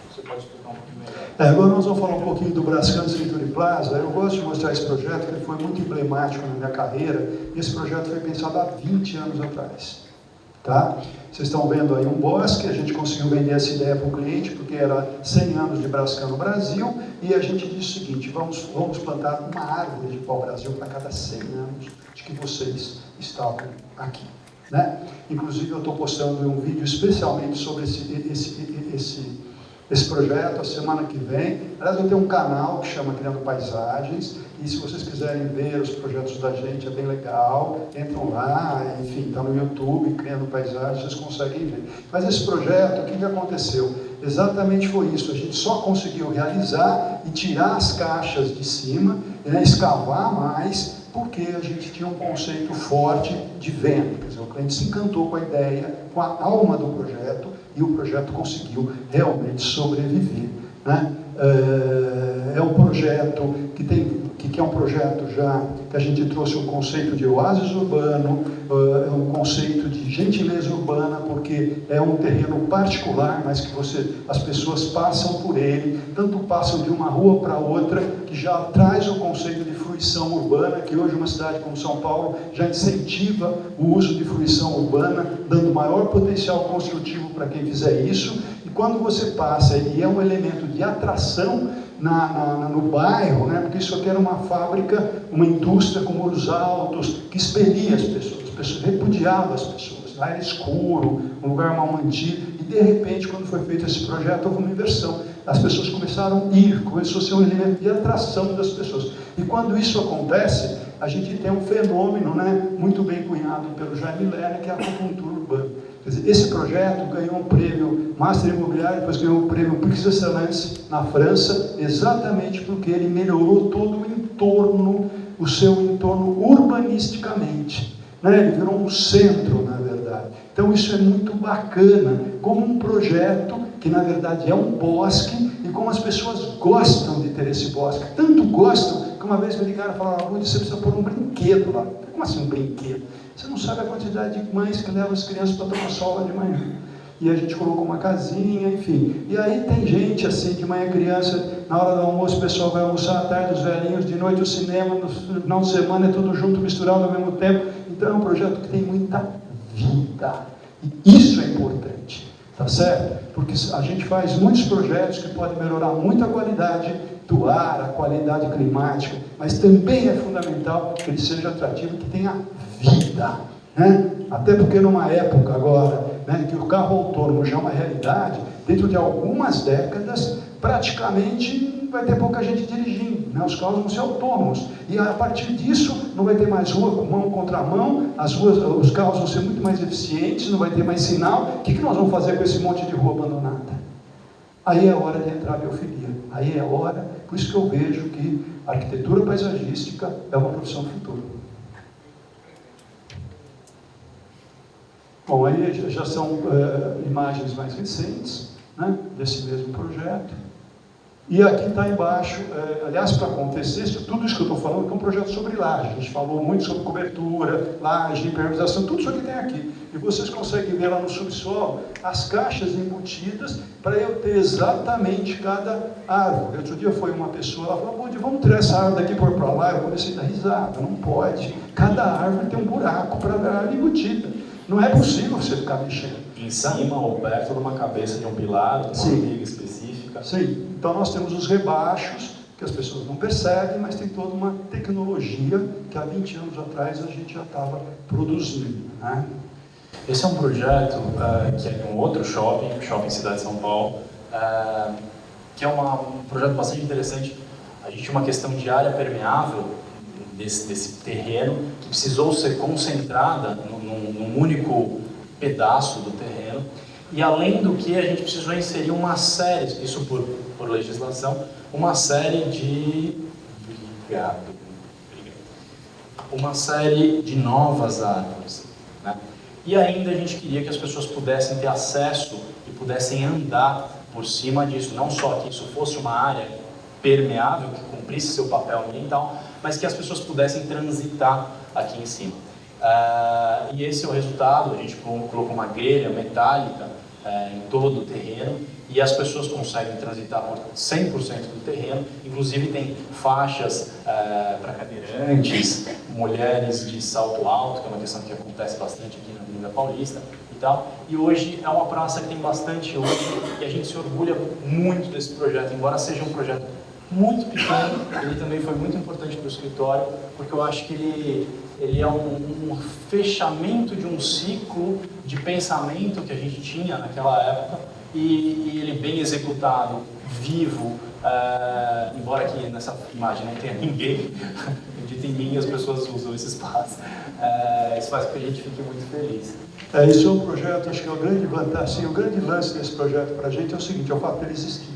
você pode explicar um pouquinho melhor. Agora nós vamos falar um pouquinho do Brascan Century Plaza. Eu gosto de mostrar esse projeto, que ele foi muito emblemático na minha carreira. Esse projeto foi pensado há 20 anos atrás. Tá? Vocês estão vendo aí um bosque, a gente conseguiu vender essa ideia para o cliente, porque era 100 anos de Brascan no Brasil, e a gente disse o seguinte: vamos plantar uma árvore de pau-brasil para cada 100 anos de que vocês estavam aqui. Né? Inclusive, eu estou postando um vídeo especialmente sobre esse projeto a semana que vem. Aliás, eu tenho um canal que chama Criando Paisagens, e se vocês quiserem ver os projetos da gente, é bem legal, entram lá, enfim, está no YouTube, Criando Paisagens, vocês conseguem ver. Mas esse projeto, o que aconteceu? Exatamente foi isso, a gente só conseguiu realizar e tirar as caixas de cima, né, escavar mais, porque a gente tinha um conceito forte de venda. Quer dizer, o cliente se encantou com a ideia, com a alma do projeto, e o projeto conseguiu realmente sobreviver. Né? É um projeto que é um projeto já que a gente trouxe um conceito de oásis urbano, é um conceito de gentileza urbana, porque é um terreno particular, mas que as pessoas passam por ele, tanto passam de uma rua para outra, que já traz o conceito de fruição urbana, que hoje uma cidade como São Paulo já incentiva o uso de fruição urbana, dando maior potencial construtivo para quem fizer isso. E quando você passa, e é um elemento de atração no bairro, né? Porque isso aqui era uma fábrica, uma indústria com muros altos, que expelia as pessoas repudiava as pessoas. Lá era escuro, um lugar mal mantido, e de repente, quando foi feito esse projeto, houve uma inversão. As pessoas começaram a ir, começou a ser um elemento de atração das pessoas. E quando isso acontece, a gente tem um fenômeno, né, muito bem cunhado pelo Jaime Lerner, que é a acupuntura urbana. Quer dizer, esse projeto ganhou um prêmio Master Imobiliário, depois ganhou o prêmio Prix Excellence na França, exatamente porque ele melhorou todo o entorno, o seu entorno urbanisticamente. Né? Ele virou um centro, na verdade. Então isso é muito bacana, como um projeto que na verdade é um bosque, e como as pessoas gostam de ter esse bosque. Tanto gostam que Uma vez me ligaram e falaram, Rudy, você precisa pôr um brinquedo lá. Como assim um brinquedo? Você não sabe a quantidade de mães que levam as crianças para tomar sol lá de manhã. E a gente colocou uma casinha, enfim. E aí tem gente assim, de manhã criança, na hora do almoço o pessoal vai almoçar, à tarde os velhinhos, de noite o cinema, no final de semana é tudo junto, misturado ao mesmo tempo. Então é um projeto que tem muita vida. E isso é importante, tá certo? Porque a gente faz muitos projetos que podem melhorar muito a qualidade do ar, a qualidade climática, mas também é fundamental que ele seja atrativo e que tenha vida, né? Até porque numa época agora, né, que o carro autônomo já é uma realidade, dentro de algumas décadas, praticamente vai ter pouca gente dirigindo, né? Os carros vão ser autônomos, e a partir disso não vai ter mais rua com mão contra mão, os carros vão ser muito mais eficientes, não vai ter mais sinal. O que nós vamos fazer com esse monte de rua abandonada? Aí é a hora de entrar a biofilia, aí é a hora, por isso que eu vejo que a arquitetura paisagística é uma profissão do futuro. Bom, aí já são imagens mais recentes, né, desse mesmo projeto. E aqui está embaixo, aliás, para acontecer tudo isso que eu estou falando, é um projeto sobre laje. A gente falou muito sobre cobertura, laje, impermeabilização, tudo isso que tem aqui. E vocês conseguem ver lá no subsolo as caixas embutidas para eu ter exatamente cada árvore. Outro dia foi uma pessoa, ela falou, vamos tirar essa árvore daqui e pôr para lá. Eu comecei a dar risada, não pode. Cada árvore tem um buraco para a árvore embutida. Não é possível você ficar mexendo. Em cima ou perto de uma cabeça de um pilar, de uma liga específica. Sim, então nós temos os rebaixos, que as pessoas não percebem, mas tem toda uma tecnologia que há 20 anos atrás a gente já estava produzindo, né? Esse é um projeto que é de um outro shopping Cidade de São Paulo, que é um projeto bastante interessante. A gente tinha uma questão de área permeável desse terreno, que precisou ser concentrada num único pedaço do terreno, e além do que a gente precisou inserir uma série, isso por legislação, uma série de uma série de novas árvores, né? E ainda a gente queria que as pessoas pudessem ter acesso e pudessem andar por cima disso, não só que isso fosse uma área permeável, que cumprisse seu papel ambiental, mas que as pessoas pudessem transitar aqui em cima. E esse é o resultado. A gente colocou uma grelha metálica em todo o terreno, e as pessoas conseguem transitar por 100% do terreno. Inclusive tem faixas para cadeirantes, mulheres de salto alto, que é uma questão que acontece bastante aqui na Avenida Paulista e tal. E hoje é uma praça que tem bastante hoje, e a gente se orgulha muito desse projeto, embora seja um projeto muito pequeno. Ele também foi muito importante para o escritório, porque eu acho que ele é um fechamento de um ciclo de pensamento que a gente tinha naquela época, e ele bem executado, vivo, embora aqui nessa imagem não tenha ninguém, acredita em mim, as pessoas usam esse espaço. Isso faz com que a gente fique muito feliz. Isso é um projeto, acho que é o grande vantagem, o grande lance desse projeto para a gente é o seguinte, é o fato dele existir.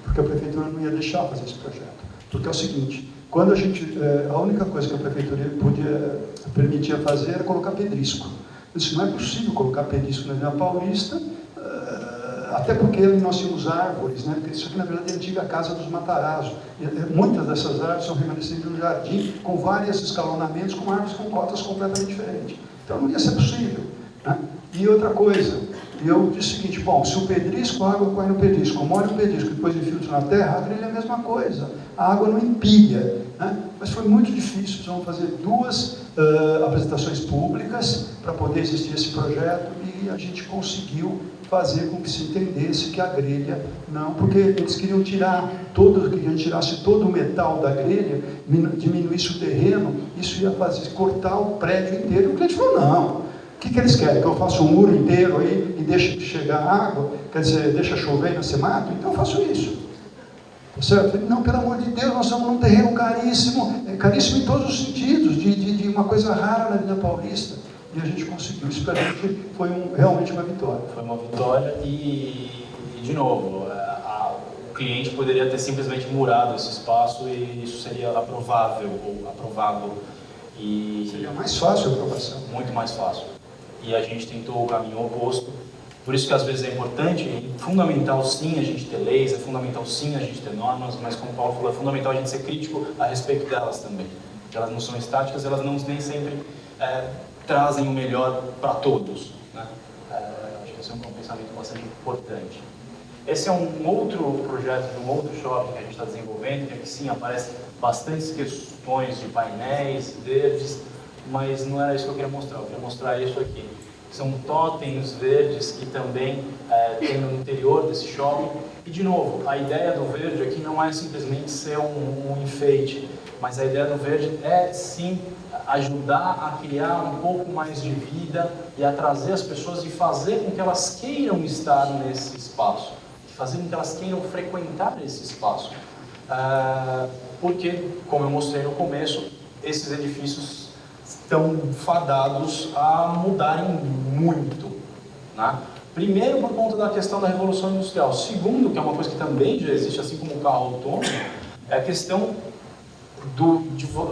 Porque a prefeitura não ia deixar fazer esse projeto. Porque é o seguinte, quando a única coisa que a prefeitura permitia fazer era colocar pedrisco. Eu disse, não é possível colocar pedrisco na Avenida Paulista, até porque nós tínhamos árvores, né? Porque isso aqui na verdade é a antiga casa dos Matarazzo. Muitas dessas árvores são remanescentes de um jardim com vários escalonamentos, com árvores com cotas completamente diferentes. Então não ia ser possível, né? E outra coisa, eu disse o seguinte, bom, se o pedrisco, a água corre no pedrisco, molha o pedrisco e depois infiltra na terra, a grelha é a mesma coisa, a água não empilha, né? Mas foi muito difícil, vamos fazer 2 apresentações públicas para poder existir esse projeto, e a gente conseguiu fazer com que se entendesse que a grelha não, porque eles queriam tirasse todo o metal da grelha, diminuísse o terreno, isso ia cortar o prédio inteiro. E o cliente falou, não. O que eles querem? Que eu faça um muro inteiro aí e deixe chegar água? Quer dizer, deixa chover e nascer mato? Então eu faço isso. Tá certo? Não, pelo amor de Deus, nós estamos num terreno caríssimo, caríssimo em todos os sentidos, de uma coisa rara na Avenida Paulista. E a gente conseguiu. Isso para a gente foi realmente uma vitória. Foi uma vitória e de novo, o cliente poderia ter simplesmente murado esse espaço e isso seria aprovável ou aprovável. Seria mais fácil a aprovação. Muito mais fácil. E a gente tentou o caminho oposto, Por isso que às vezes é importante, é fundamental sim a gente ter leis, é fundamental sim a gente ter normas, mas como o Paulo falou, é fundamental a gente ser crítico a respeito delas também. Porque elas não são estáticas, elas nem sempre trazem o melhor para todos, né? Acho que esse é um pensamento bastante importante. Esse é um outro projeto de um outro shopping que a gente está desenvolvendo, que aqui sim aparecem bastantes questões de painéis verdes, mas não era isso que eu queria mostrar. Eu queria mostrar isso aqui. São totens verdes que também tem no interior desse shopping. E, de novo, a ideia do verde aqui não é simplesmente ser um enfeite, mas a ideia do verde é, sim, ajudar a criar um pouco mais de vida e a trazer as pessoas e fazer com que elas queiram estar nesse espaço, fazer com que elas queiram frequentar esse espaço. Porque, como eu mostrei no começo, esses edifícios estão fadados a mudarem muito, né? Primeiro, por conta da questão da Revolução Industrial. Segundo, que é uma coisa que também já existe, assim como o carro autônomo, é a questão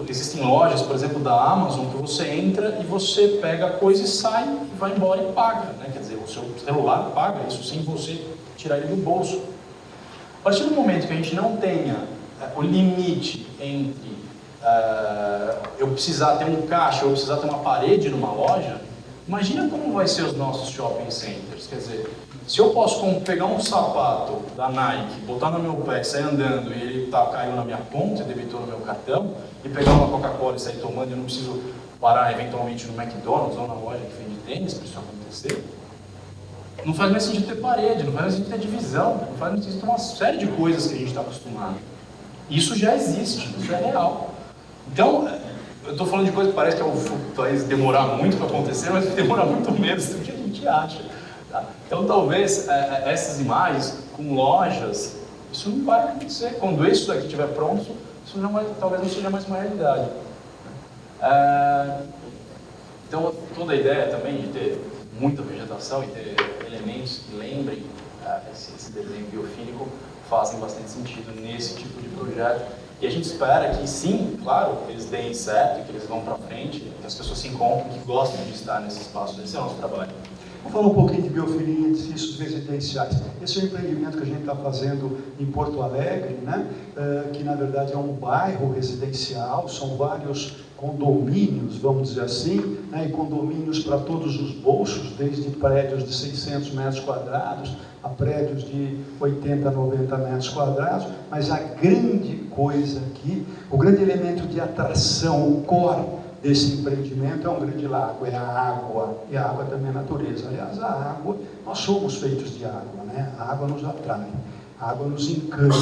existem lojas, por exemplo, da Amazon, que você entra e você pega a coisa e sai, e vai embora e paga, né? Quer dizer, o seu celular paga isso sem você tirar ele do bolso. A partir do momento que a gente não tenha o limite entre eu precisar ter um caixa, eu precisar ter uma parede numa loja, imagina como vai ser os nossos shopping centers. Quer dizer, se eu posso pegar um sapato da Nike, botar no meu pé, sair andando e ele caiu na minha conta, debitou no meu cartão, e pegar uma Coca-Cola e sair tomando, eu não preciso parar eventualmente no McDonald's ou na loja que vende tênis para isso acontecer, não faz mais sentido ter parede, não faz mais sentido ter divisão, não faz mais sentido ter uma série de coisas que a gente está acostumado. Isso já existe, isso é real. Então, eu estou falando de coisa que parece que vai demorar muito para acontecer, mas vai demorar muito menos do que a gente acha. Tá? Então, talvez essas imagens com lojas, isso não vai acontecer. Quando isso daqui estiver pronto, isso talvez não seja mais uma realidade. Então, toda a ideia também de ter muita vegetação e ter elementos que lembrem esse desenho biofílico fazem bastante sentido nesse tipo de projeto. E a gente espera que sim, claro, eles deem certo, que eles vão para frente, que as pessoas se encontrem, que gostem de estar nesse espaço. Esse é o nosso trabalho. Vamos falar um pouquinho de biofilia em edifícios residenciais. Esse é um empreendimento que a gente está fazendo em Porto Alegre, né? Que na verdade é um bairro residencial, são vários condomínios, vamos dizer assim, né? E condomínios para todos os bolsos, desde prédios de 600 metros quadrados a prédios de 80, 90 metros quadrados, mas a grande coisa aqui, o grande elemento de atração, o core desse empreendimento é um grande lago, é a água, e a água também é natureza. Aliás, a água, nós somos feitos de água, né? A água nos atrai, a água nos encanta,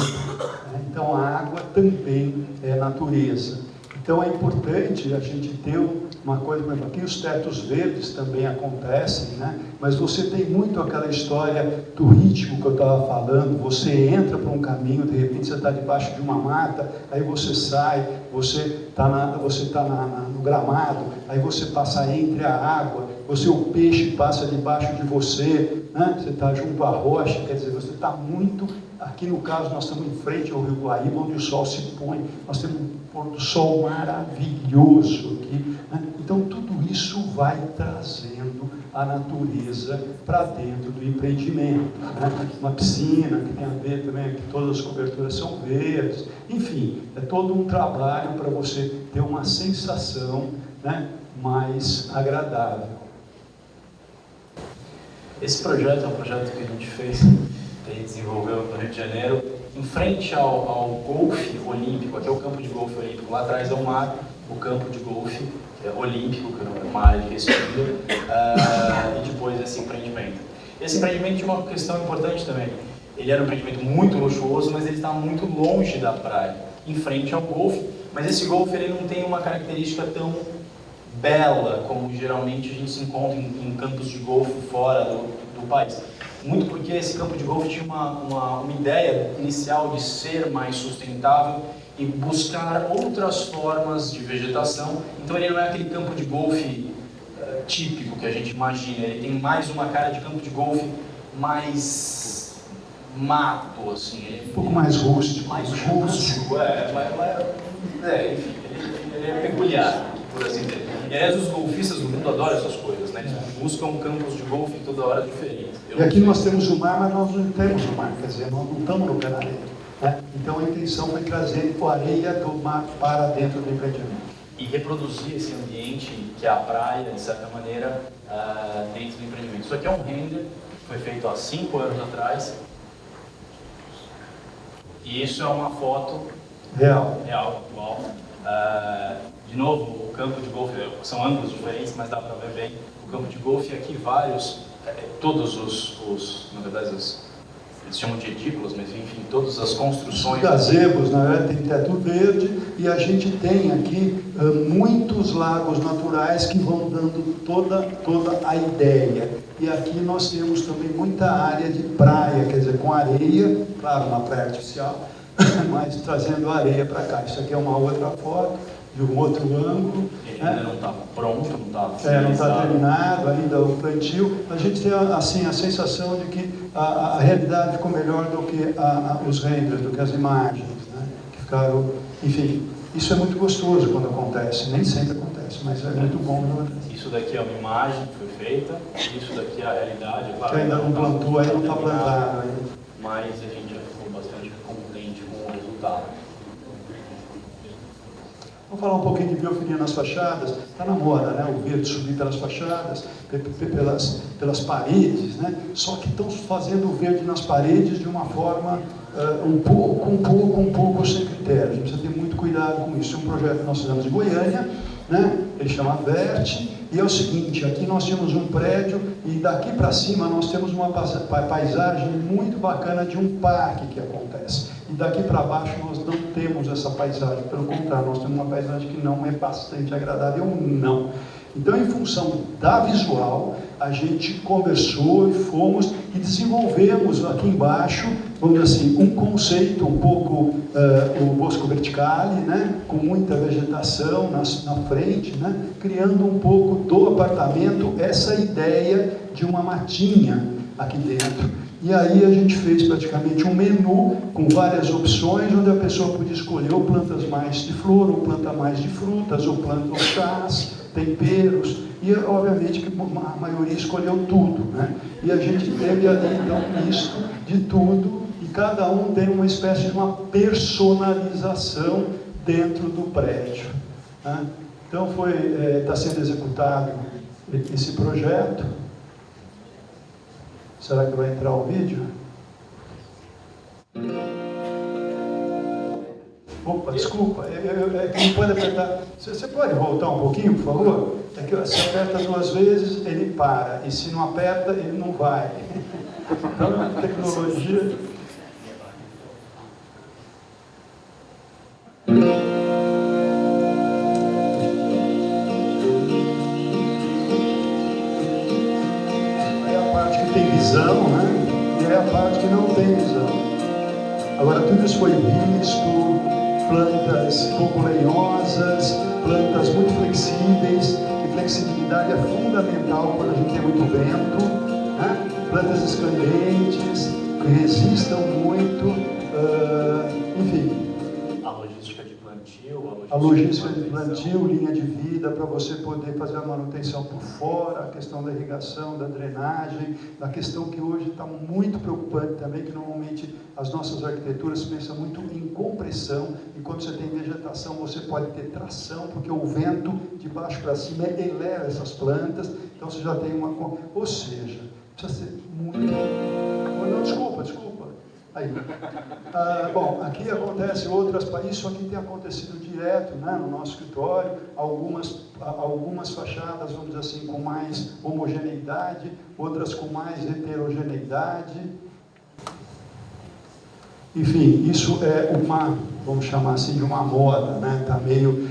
né? Então a água também é natureza. Então é importante a gente ter uma coisa, por exemplo, aqui os tetos verdes também acontecem, né? Mas você tem muito aquela história do ritmo que eu estava falando, você entra por um caminho, de repente você está debaixo de uma mata, aí você sai, você está no gramado, aí você passa entre a água, o peixe passa debaixo de você, né? Você está junto à rocha, quer dizer, você está muito... Aqui no caso nós estamos em frente ao Rio Guaíba, onde o sol se põe, nós temos um pôr do sol maravilhoso aqui, né? Então tudo isso vai trazendo a natureza para dentro do empreendimento, né? Uma piscina que tem a ver também, que todas as coberturas são verdes, enfim, é todo um trabalho para você ter uma sensação, né, mais agradável. Esse projeto é um projeto que a gente fez, que a gente desenvolveu no Rio de Janeiro, em frente ao golfe olímpico. Aqui é o campo de golfe olímpico, lá atrás é o mar, o campo de golfe olímpico, que é uma área de restídio, e depois esse empreendimento. Esse empreendimento tinha uma questão importante também. Ele era um empreendimento muito luxuoso, mas ele estava muito longe da praia, em frente ao golfe. Mas esse golfe ele não tem uma característica tão bela como geralmente a gente se encontra em campos de golfe fora do país. Muito porque esse campo de golfe tinha uma ideia inicial de ser mais sustentável e buscar outras formas de vegetação. Então ele não é aquele campo de golfe típico que a gente imagina, ele tem mais uma cara de campo de golfe mais mato, assim. Um pouco mais rústico. Mais rústico, enfim, ele é peculiar, por assim dizer. E aliás, os golfistas golfistas do mundo adoram essas coisas, né? Eles buscam campos de golfe toda hora diferentes. E aqui nós temos o mar, mas nós não temos o mar, quer dizer, nós não estamos no pé da areia. Né? Então a intenção foi trazer a areia do mar para dentro do empreendimento. E reproduzir esse ambiente que é a praia, de certa maneira, dentro do empreendimento. Isso aqui é um render, foi feito há 5 anos atrás. E isso é uma foto real, atual. De novo, o campo de golfe, são ângulos diferentes, mas dá para ver bem. O campo de golfe aqui, todos os na verdade, eles chamam de edículas, mas enfim, todas as construções... Gazebos, na verdade, tem teto verde, e a gente tem aqui muitos lagos naturais que vão dando toda a ideia. E aqui nós temos também muita área de praia, quer dizer, com areia, claro, uma praia artificial, mas trazendo areia para cá. Isso aqui é uma outra foto, de um outro ângulo. Ele ainda não está pronto, não está não está terminado ainda o plantio. A gente tem assim, a sensação de que a realidade ficou melhor do que os renders, do que as imagens, né? Que ficaram, enfim, isso é muito gostoso quando acontece, nem sempre acontece, mas é muito bom quando acontece. Isso daqui é uma imagem que foi feita, isso daqui é a realidade. Claro, que ainda não plantou, aí não está plantado ainda. Mas a gente já ficou bastante contente com o resultado. Vamos falar um pouquinho de biofilia nas fachadas. Está na moda, né? O verde subir pelas fachadas, pelas paredes, né? Só que estão fazendo o verde nas paredes de uma forma um pouco sem critério. A gente precisa ter muito cuidado com isso. É um projeto que nós fizemos em Goiânia, né? Ele chama Verte, e é o seguinte, aqui nós temos um prédio e daqui para cima nós temos uma paisagem muito bacana de um parque que acontece. E daqui para baixo nós não temos essa paisagem, pelo contrário, nós temos uma paisagem que não é bastante agradável, não. Então, em função da visual, a gente conversou e fomos e desenvolvemos aqui embaixo, vamos dizer assim, um conceito um pouco, o Bosco Verticale, né, com muita vegetação na frente, né, criando um pouco do apartamento essa ideia de uma matinha aqui dentro. E aí a gente fez praticamente um menu com várias opções, onde a pessoa podia escolher ou plantas mais de flor, ou planta mais de frutas, ou plantas chás, temperos, e obviamente que a maioria escolheu tudo, né? E a gente teve ali então um misto de tudo, e cada um tem uma espécie de uma personalização dentro do prédio, né? Então está sendo executado esse projeto. Será que vai entrar o vídeo? Opa, desculpa, não pode apertar. Você pode voltar um pouquinho, por favor? É que se aperta 2 vezes, ele para, e se não aperta, ele não vai. Então, tecnologia... Né? E é a parte que não tem visão. Agora, tudo isso foi visto, plantas pouco lenhosas, plantas muito flexíveis, e flexibilidade é fundamental quando a gente tem muito vento, né? Plantas escandentes, que resistam muito, enfim. A logística de plantio, linha de vida, para você poder fazer a manutenção por fora, a questão da irrigação, da drenagem, a questão que hoje está muito preocupante também, que normalmente as nossas arquiteturas pensam muito em compressão, e quando você tem vegetação você pode ter tração, porque o vento de baixo para cima eleva essas plantas, então você já tem uma... Ou seja, precisa ser muito... Não, desculpa. Aí. Bom, aqui acontece isso aqui tem acontecido direto, né, no nosso escritório, algumas fachadas, vamos dizer assim, com mais homogeneidade, outras com mais heterogeneidade. Enfim, isso é vamos chamar assim, de uma moda, né, tá meio...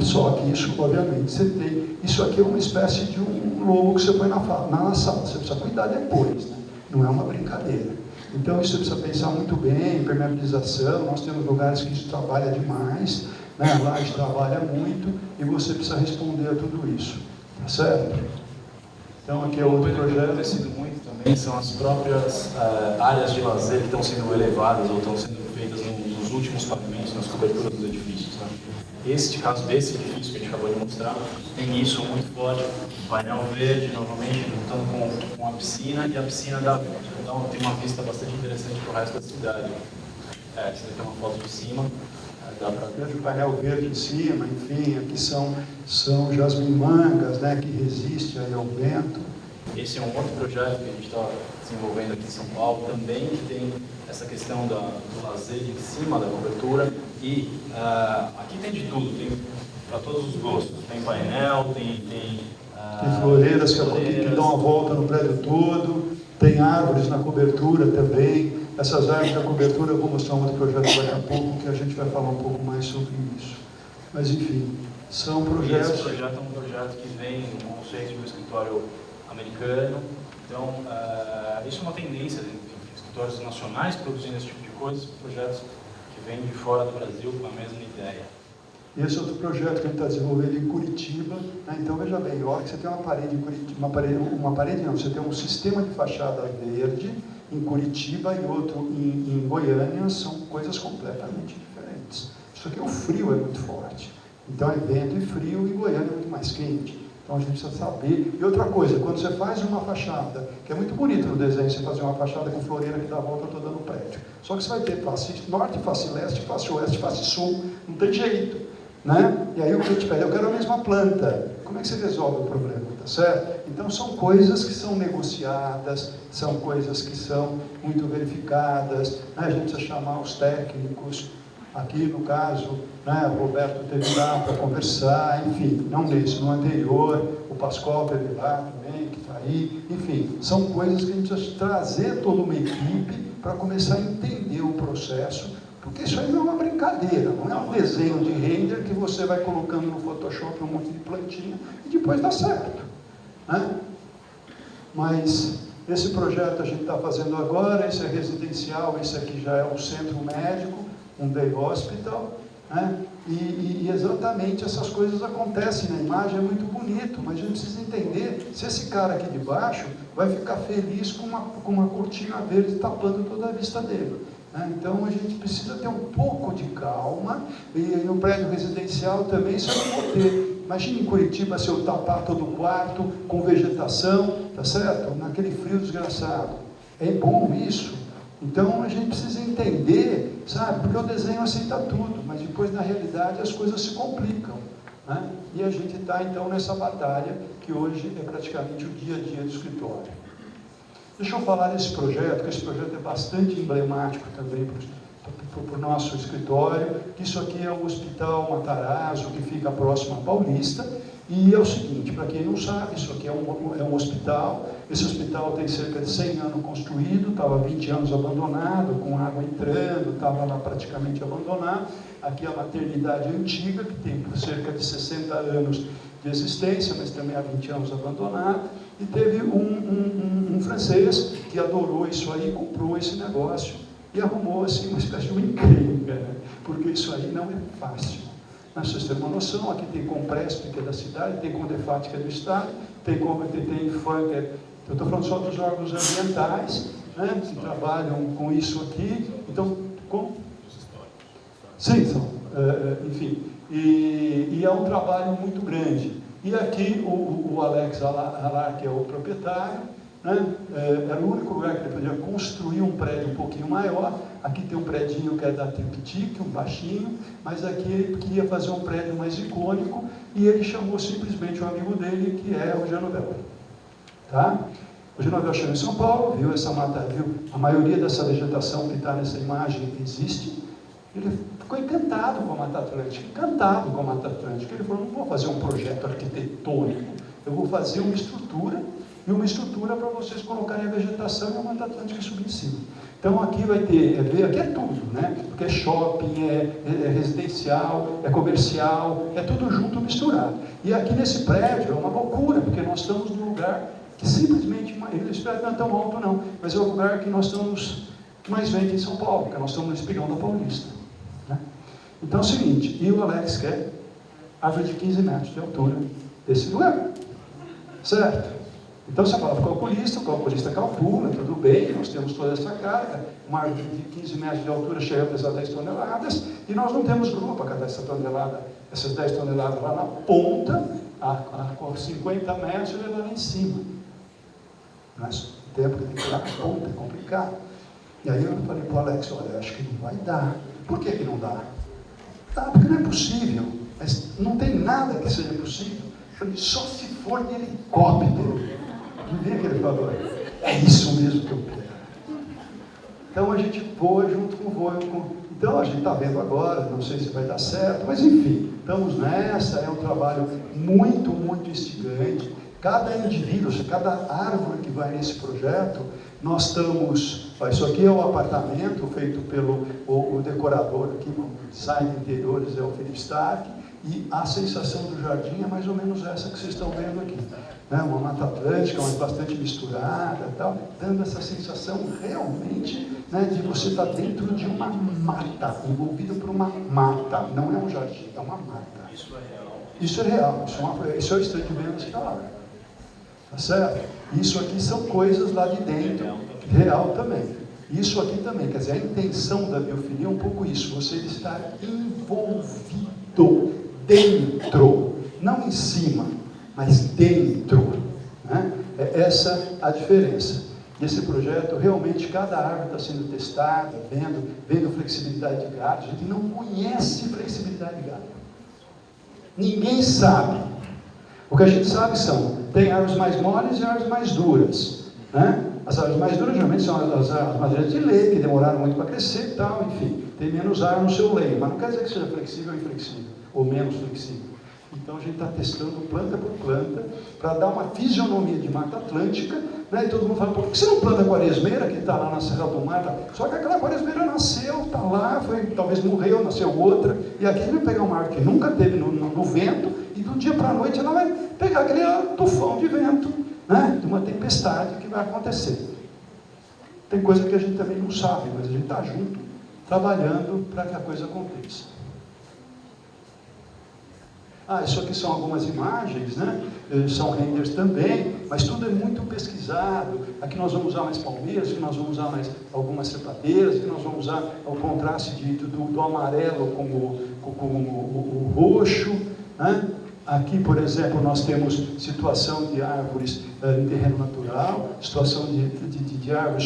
só que isso, obviamente, você tem... Isso aqui é uma espécie de um logo que você põe na sala, você precisa cuidar depois, né, não é uma brincadeira. Então, isso você precisa pensar muito bem, impermeabilização, nós temos lugares que isso trabalha demais, né? A laje trabalha muito, e você precisa responder a tudo isso, tá certo? Então, aqui é outro projeto. O que tem acontecido muito também são as próprias áreas de lazer que estão sendo elevadas ou estão sendo feitas nos nos últimos pavimentos, nas coberturas dos edifícios. Né? Este caso desse edifício que a gente acabou de mostrar tem isso muito forte, painel verde, novamente, juntando com a piscina, e a piscina dá, então, tem uma vista bastante interessante para o resto da cidade. Essa daqui é uma foto de cima. Dá para ver o painel verde em cima, enfim, aqui são jasmimangas, né, que resistem aí ao vento. Esse é um outro projeto que a gente está desenvolvendo aqui em São Paulo, também que tem essa questão do lazer em cima da cobertura. E aqui tem de tudo, tem para todos os gostos. Tem painel, tem floreiras que dão uma volta no prédio todo, tem árvores na cobertura também. Essas árvores na cobertura, eu vou mostrar um outro projeto daqui a pouco, que a gente vai falar um pouco mais sobre isso. Mas, enfim, são projetos... Esse projeto é um projeto que vem no conceito de um escritório americano. Então, isso é uma tendência de escritórios nacionais produzindo esse tipo de coisas, projetos que vêm de fora do Brasil com a mesma ideia. Esse outro projeto que a gente está desenvolvendo em Curitiba, né? Então veja bem, a hora que você tem uma parede em Curitiba, você tem um sistema de fachada verde em Curitiba e outro em Goiânia, são coisas completamente diferentes. Isso aqui, o frio é muito forte, então é vento e frio, e Goiânia é muito mais quente. Então a gente precisa saber. E outra coisa, quando você faz uma fachada, que é muito bonito no desenho, você fazer uma fachada com floreira que dá a volta toda no prédio. Só que você vai ter face norte, face leste, face oeste, face sul, não tem jeito. Né? E aí o que eu te pede, eu quero a mesma planta. Como é que você resolve o problema, tá certo? Então são coisas que são negociadas, são coisas que são muito verificadas, né? A gente precisa chamar os técnicos, aqui no caso, né, o Roberto teve lá para conversar, enfim, não nesse, no anterior, o Pascoal teve lá também, que está aí, enfim, são coisas que a gente precisa trazer toda uma equipe para começar a entender o processo. Porque isso aí não é uma brincadeira, não é um desenho de render que você vai colocando no Photoshop um monte de plantinha e depois dá certo. Né? Mas esse projeto a gente está fazendo agora, esse é residencial, esse aqui já é um centro médico, um day hospital, né? E exatamente essas coisas acontecem na imagem, é muito bonito, mas a gente precisa entender se esse cara aqui de baixo vai ficar feliz com uma cortina verde tapando toda a vista dele. Então a gente precisa ter um pouco de calma, e no prédio residencial também isso eu não vou ter. Imagina em Curitiba se eu tapar todo o quarto com vegetação, tá certo? Naquele frio desgraçado. É bom isso? Então a gente precisa entender, sabe? Porque o desenho aceita tudo, mas depois na realidade as coisas se complicam. Né? E a gente está então nessa batalha que hoje é praticamente o dia a dia do escritório. Deixa eu falar desse projeto, que esse projeto é bastante emblemático também para o nosso escritório. Isso aqui é o Hospital Matarazzo, que fica próximo à Paulista. E é o seguinte, para quem não sabe, isso aqui é um hospital. Esse hospital tem cerca de 100 anos construído, estava 20 anos abandonado, com água entrando, estava lá praticamente abandonado. Aqui é a maternidade antiga, que tem cerca de 60 anos de existência, mas também há 20 anos abandonado. E teve um francês que adorou isso aí, comprou esse negócio e arrumou assim uma espécie de uma encrenca, né? Porque isso aí não é fácil. Mas vocês terem uma noção, aqui tem Compresp, que é da cidade, tem Condefat, que é do estado, tem Funker, eu estou falando só dos órgãos ambientais, né, que trabalham com isso aqui. Então, como? Sim, são, enfim, e é um trabalho muito grande. E aqui o Alex Alar, que é o proprietário, né, era o único lugar que ele podia construir um prédio um pouquinho maior. Aqui tem um predinho que é da Triptych, um baixinho, mas aqui ele queria fazer um prédio mais icônico e ele chamou simplesmente um amigo dele, que é o Genovel. Tá? O Genovel chegou em São Paulo, viu essa mata, viu a maioria dessa vegetação que está nessa imagem existe. Ele ficou encantado com a Mata Atlântica, Ele falou, não vou fazer um projeto arquitetônico, eu vou fazer uma estrutura, e uma estrutura para vocês colocarem a vegetação e a Mata Atlântica subir em cima. Então aqui vai ter, aqui é tudo, né? Porque é shopping, é residencial, é comercial, é tudo junto, misturado. E aqui nesse prédio é uma loucura, porque nós estamos num lugar que simplesmente, esse prédio não é tão alto não, mas é o lugar que nós estamos mais vende em São Paulo, porque nós estamos no espigão da Paulista. Né? Então é o seguinte, e o Alex quer árvore de 15 metros de altura desse lugar. Certo? Então você fala para o calculista calcula, tudo bem, nós temos toda essa carga, uma árvore de 15 metros de altura chega a pesar 10 toneladas, e nós não temos grua para carregar essas 10 toneladas lá na ponta, a 50 metros e levar lá em cima. Mas o tempo que tem que ir lá na ponta é complicado. E aí eu falei para o Alex, olha, acho que não vai dar. Por que não dá? Dá porque não é possível, mas não tem nada que seja possível. Eu falei, só se for de helicóptero. E vê que ele falou, é isso mesmo que eu quero. Então a gente voa junto com o voo. Então a gente está vendo agora, não sei se vai dar certo, mas enfim, estamos nessa, é um trabalho muito, muito instigante. Cada indivíduo, cada árvore que vai nesse projeto, nós estamos, isso aqui é um apartamento feito pelo o decorador aqui, o design de interiores é o Philip Stark, e a sensação do jardim é mais ou menos essa que vocês estão vendo aqui. Né? Uma mata atlântica, mas bastante misturada, tal, dando essa sensação realmente, né, de você estar dentro de uma mata, envolvido por uma mata, não é um jardim, é uma mata. Isso é real. Isso é real, isso é o stand vendo que está lá. Tá certo? Isso aqui são coisas lá de dentro, real também. Isso aqui também, quer dizer, a intenção da biofilia é um pouco isso, você estar envolvido dentro, não em cima, mas dentro. Né? É essa a diferença. E esse projeto, realmente, cada árvore está sendo testada, vendo flexibilidade de galho. A gente não conhece flexibilidade de galho. Ninguém sabe. O que a gente sabe tem árvores mais moles e árvores mais duras. Né? As árvores mais duras, geralmente, são as madeiras de lei, que demoraram muito para crescer e tal, enfim. Tem menos ar no seu leio, mas não quer dizer que seja flexível ou inflexível, ou menos flexível. Então a gente está testando planta por planta, para dar uma fisionomia de Mata Atlântica, né? E todo mundo fala, por que você não planta a quaresmeira, que está lá na Serra do Mar? Só que aquela quaresmeira nasceu, está lá, talvez morreu, nasceu outra, e aqui ele vai pegar uma árvore que nunca teve no vento, e do dia para a noite ela vai pegar aquele tufão de vento, né? De uma tempestade que vai acontecer. Tem coisa que a gente também não sabe, mas a gente está junto, trabalhando para que a coisa aconteça. Isso aqui são algumas imagens, né? São renders também, mas tudo é muito pesquisado. Aqui nós vamos usar mais palmeiras, aqui nós vamos usar mais algumas trepadeiras, aqui nós vamos usar o contraste do amarelo com o roxo. Né? Aqui, por exemplo, nós temos situação de árvores em terreno natural, situação de árvores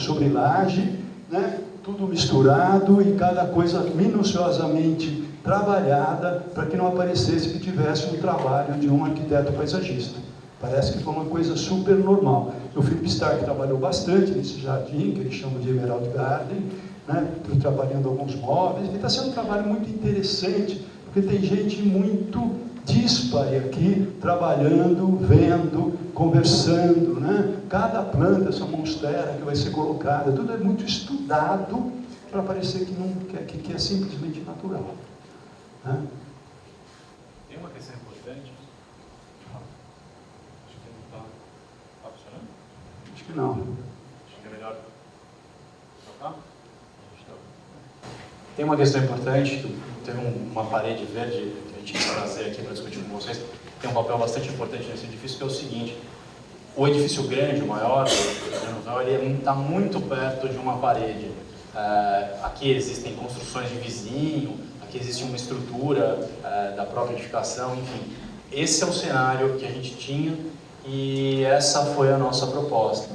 sobre laje, né? Tudo misturado e cada coisa minuciosamente trabalhada para que não aparecesse que tivesse um trabalho de um arquiteto paisagista. Parece que foi uma coisa super normal. O Philip Stark trabalhou bastante nesse jardim, que eles chamam de Emerald Garden, né? Trabalhando alguns móveis, e está sendo um trabalho muito interessante, porque tem gente muito dispare aqui, trabalhando, vendo, conversando, né? Cada planta, essa monstera que vai ser colocada, tudo é muito estudado para parecer que é simplesmente natural. Né? Tem uma questão importante. Acho que não está funcionando. Acho que não. Acho que é melhor trocar. Tem uma questão importante, que teve uma parede verde que a gente quis trazer aqui para discutir com vocês, tem um papel bastante importante nesse edifício, que é o seguinte: o edifício grande, o maior, ele está muito perto de uma parede. Aqui existem construções de vizinho, aqui existe uma estrutura da própria edificação, enfim. Esse é o cenário que a gente tinha e essa foi a nossa proposta.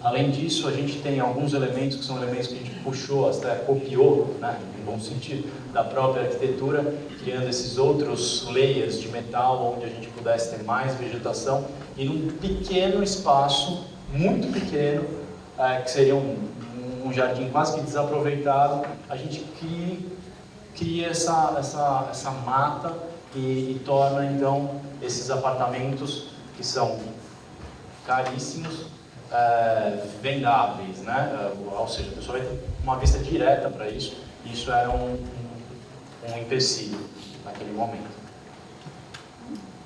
Além disso, a gente tem alguns elementos que são elementos que a gente puxou, até copiou, né, em bom sentido, da própria arquitetura, criando esses outros layers de metal, onde a gente pudesse ter mais vegetação, e num pequeno espaço, muito pequeno, que seria um jardim quase que desaproveitado, a gente cria essa mata e torna, então, esses apartamentos, que são caríssimos, vendáveis, né? Ou seja, a pessoa vai ter uma vista direta para isso, e isso era um empecilho naquele momento.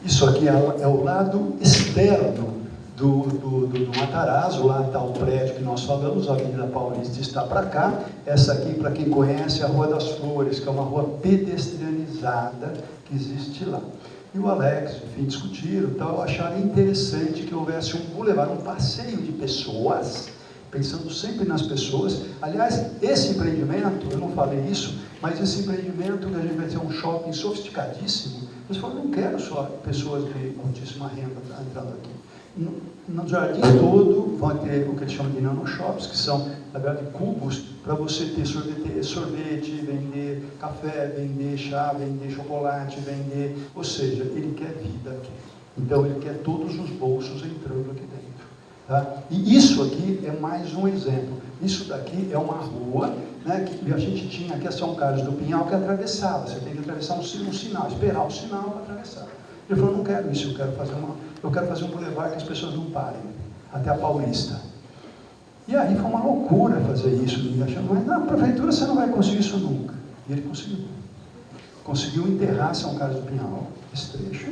Isso aqui é o lado externo do Matarazzo. Lá está o prédio que nós falamos, a Avenida Paulista está para cá. Essa aqui, para quem conhece, é a Rua das Flores, que é uma rua pedestrianizada que existe lá. E o Alex, enfim, discutiram e tal, acharam interessante que houvesse um boulevard, um passeio de pessoas, pensando sempre nas pessoas. Aliás, esse empreendimento, eu não falei isso, mas esse empreendimento que a gente vai ter um shopping sofisticadíssimo, eles falaram, não quero só pessoas de altíssima renda entrando aqui. No jardim todo vão ter o que eles chamam de nanoshops, que são, na verdade, cubos para você ter sorvete, vender café, vender chá, vender chocolate, vender... Ou seja, ele quer vida aqui. Então, ele quer todos os bolsos entrando aqui dentro. Tá? E isso aqui é mais um exemplo. Isso daqui é uma rua, né, que a gente tinha aqui a São Carlos do Pinhal, que atravessava. Você tem que atravessar um sinal, esperar o sinal para atravessar. Ele falou, não quero isso, eu quero fazer um boulevard que as pessoas não parem, até a Paulista. E aí foi uma loucura fazer isso, mas na prefeitura você não vai conseguir isso nunca. E ele conseguiu. Conseguiu enterrar São Carlos do Pinhal, esse trecho.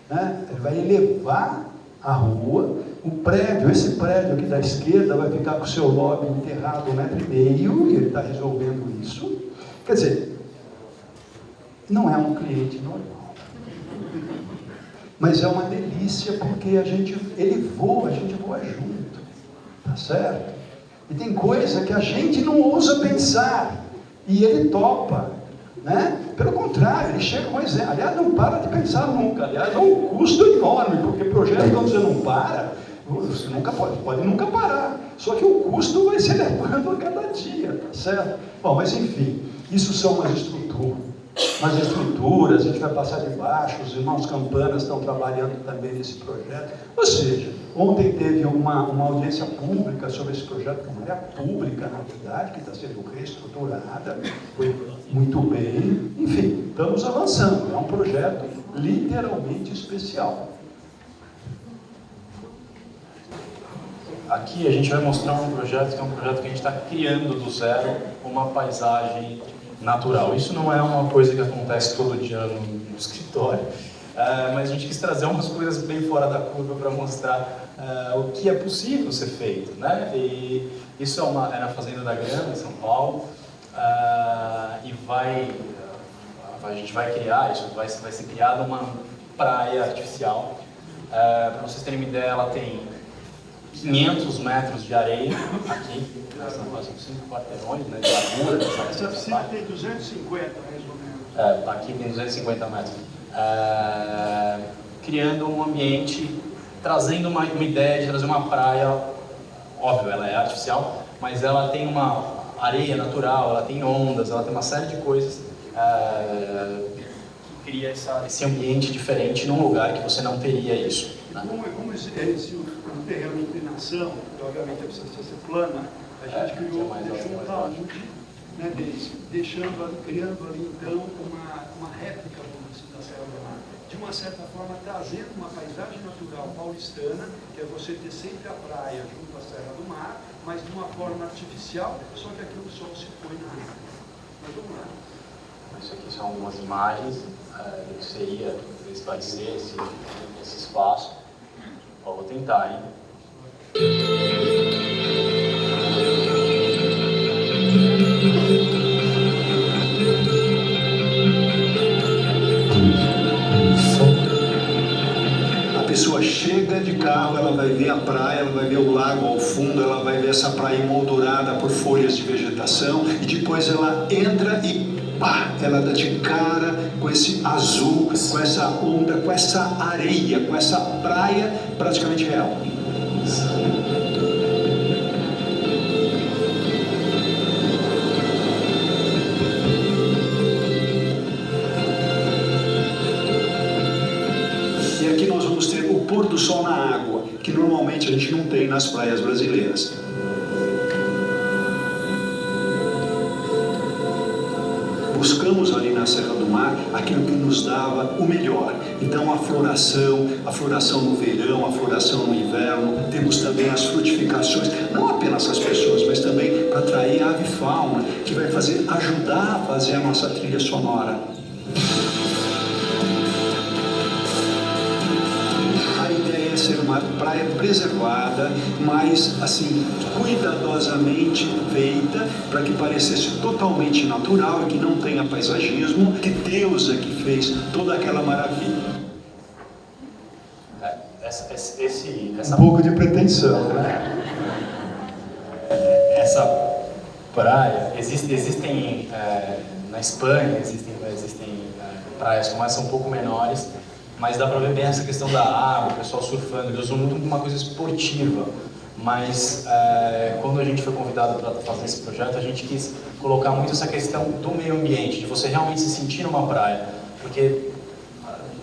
Né? Ele vai elevar a rua, esse prédio aqui da esquerda vai ficar com o seu lobby enterrado 1,5 metro, e ele está resolvendo isso. Quer dizer, não é um cliente normal, mas é uma delícia porque ele voa, a gente voa junto, tá certo? E tem coisa que a gente não ousa pensar e ele topa, né? Pelo contrário, ele chega com exemplo, aliás, não para de pensar nunca, aliás, é um custo enorme, porque projeto quando você não para, você nunca pode nunca parar, só que o custo vai se elevando a cada dia, tá certo? Bom, mas enfim, isso são umas estruturas, a gente vai passar de baixo, os irmãos Campanas estão trabalhando também nesse projeto. Ou seja, ontem teve uma audiência pública sobre esse projeto, uma área pública, na verdade, que está sendo reestruturada, foi muito bem. Enfim, estamos avançando, é um projeto literalmente especial. Aqui a gente vai mostrar um projeto que é um projeto que a gente está criando do zero uma paisagem natural. Isso não é uma coisa que acontece todo dia no escritório, mas a gente quis trazer umas coisas bem fora da curva para mostrar o que é possível ser feito, né? E isso é na Fazenda da Grana, em São Paulo, e a gente vai criar, isso vai ser criada uma praia artificial. Para vocês terem uma ideia, ela tem 500 metros de areia aqui, são quase 5 quarteirões, né, de largura. Essa piscina tem 250, mais ou menos. Aqui tem 250 metros. Criando um ambiente, trazendo uma ideia de trazer uma praia, óbvio, ela é artificial, mas ela tem uma areia natural, ela tem ondas, ela tem uma série de coisas que cria esse ambiente diferente num lugar que você não teria isso. Né? Como o terreno de inclinação, que obviamente precisa ser plana, a gente deixou um talude, né, criando ali então uma réplica, vamos dizer, da Serra do Mar. De uma certa forma, trazendo uma paisagem natural paulistana, que é você ter sempre a praia junto à Serra do Mar, mas de uma forma artificial, só que aqui o sol se põe na água. Mas vamos lá. Isso aqui são algumas imagens do que seria esclarecer esse espaço. Vou tentar, hein? A pessoa chega de carro, ela vai ver a praia, ela vai ver o lago ao fundo, ela vai ver essa praia emoldurada por folhas de vegetação e depois ela entra e pá, ela dá de cara com esse azul, com essa onda, com essa areia, com essa praia praticamente real. E aqui nós vamos ter o pôr do sol na água, que normalmente a gente não tem nas praias brasileiras. Buscamos ali na Serra do Mar aquilo que nos dava o melhor. Então a floração no verão, a floração no inverno, temos também as frutificações, não apenas as pessoas, mas também para atrair a avifauna, que vai ajudar a fazer a nossa trilha sonora. A ideia é ser uma praia preservada, mas assim, cuidadosamente feita, para que parecesse totalmente natural e que não tenha paisagismo, que Deus é que fez toda aquela maravilha. Um pouco de pretensão, né? Essa praia, existem na Espanha, existem praias como essa um pouco menores, mas dá para ver bem essa questão da água, o pessoal surfando, eles usam muito uma coisa esportiva, mas quando a gente foi convidado para fazer esse projeto, a gente quis colocar muito essa questão do meio ambiente, de você realmente se sentir numa praia, porque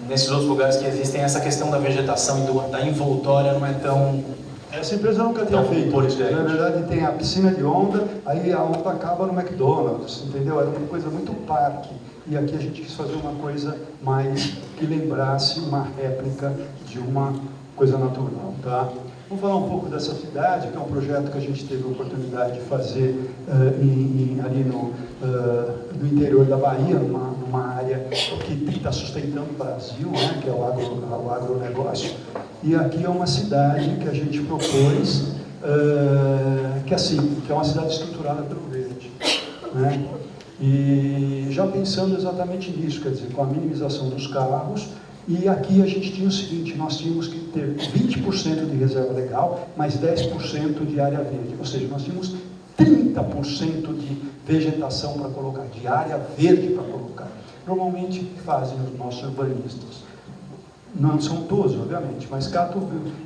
nesses outros lugares que existem, essa questão da vegetação e da envoltória não é tão... Essa empresa nunca tinha feito isso. Na verdade, tem a piscina de onda, aí a onda acaba no McDonald's, entendeu? Era uma coisa muito parque. E aqui a gente quis fazer uma coisa mais que lembrasse uma réplica de uma coisa natural, tá? Vamos falar um pouco dessa cidade, que é um projeto que a gente teve a oportunidade de fazer ali no interior da Bahia, numa área que está sustentando o Brasil, né, que é o agronegócio. E aqui é uma cidade que a gente propôs, que é uma cidade estruturada pelo verde, né? E já pensando exatamente nisso, quer dizer, com a minimização dos carros. E aqui a gente tinha o seguinte, nós tínhamos que ter 20% de reserva legal, mais 10% de área verde. Ou seja, nós tínhamos 30% de vegetação para colocar, de área verde para colocar. Normalmente fazem os nossos urbanistas. Não são todos, obviamente, mas cata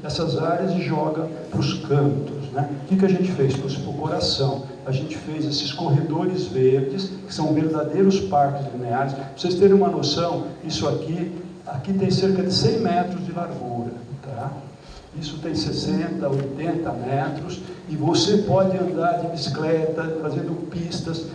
essas áreas e joga para os cantos, né? O que a gente fez? Trouxe para o coração. A gente fez esses corredores verdes, que são verdadeiros parques lineares. Para vocês terem uma noção, isso aqui tem cerca de 100 metros de largura, tá? Isso tem 60, 80 metros, e você pode andar de bicicleta, fazendo pistas,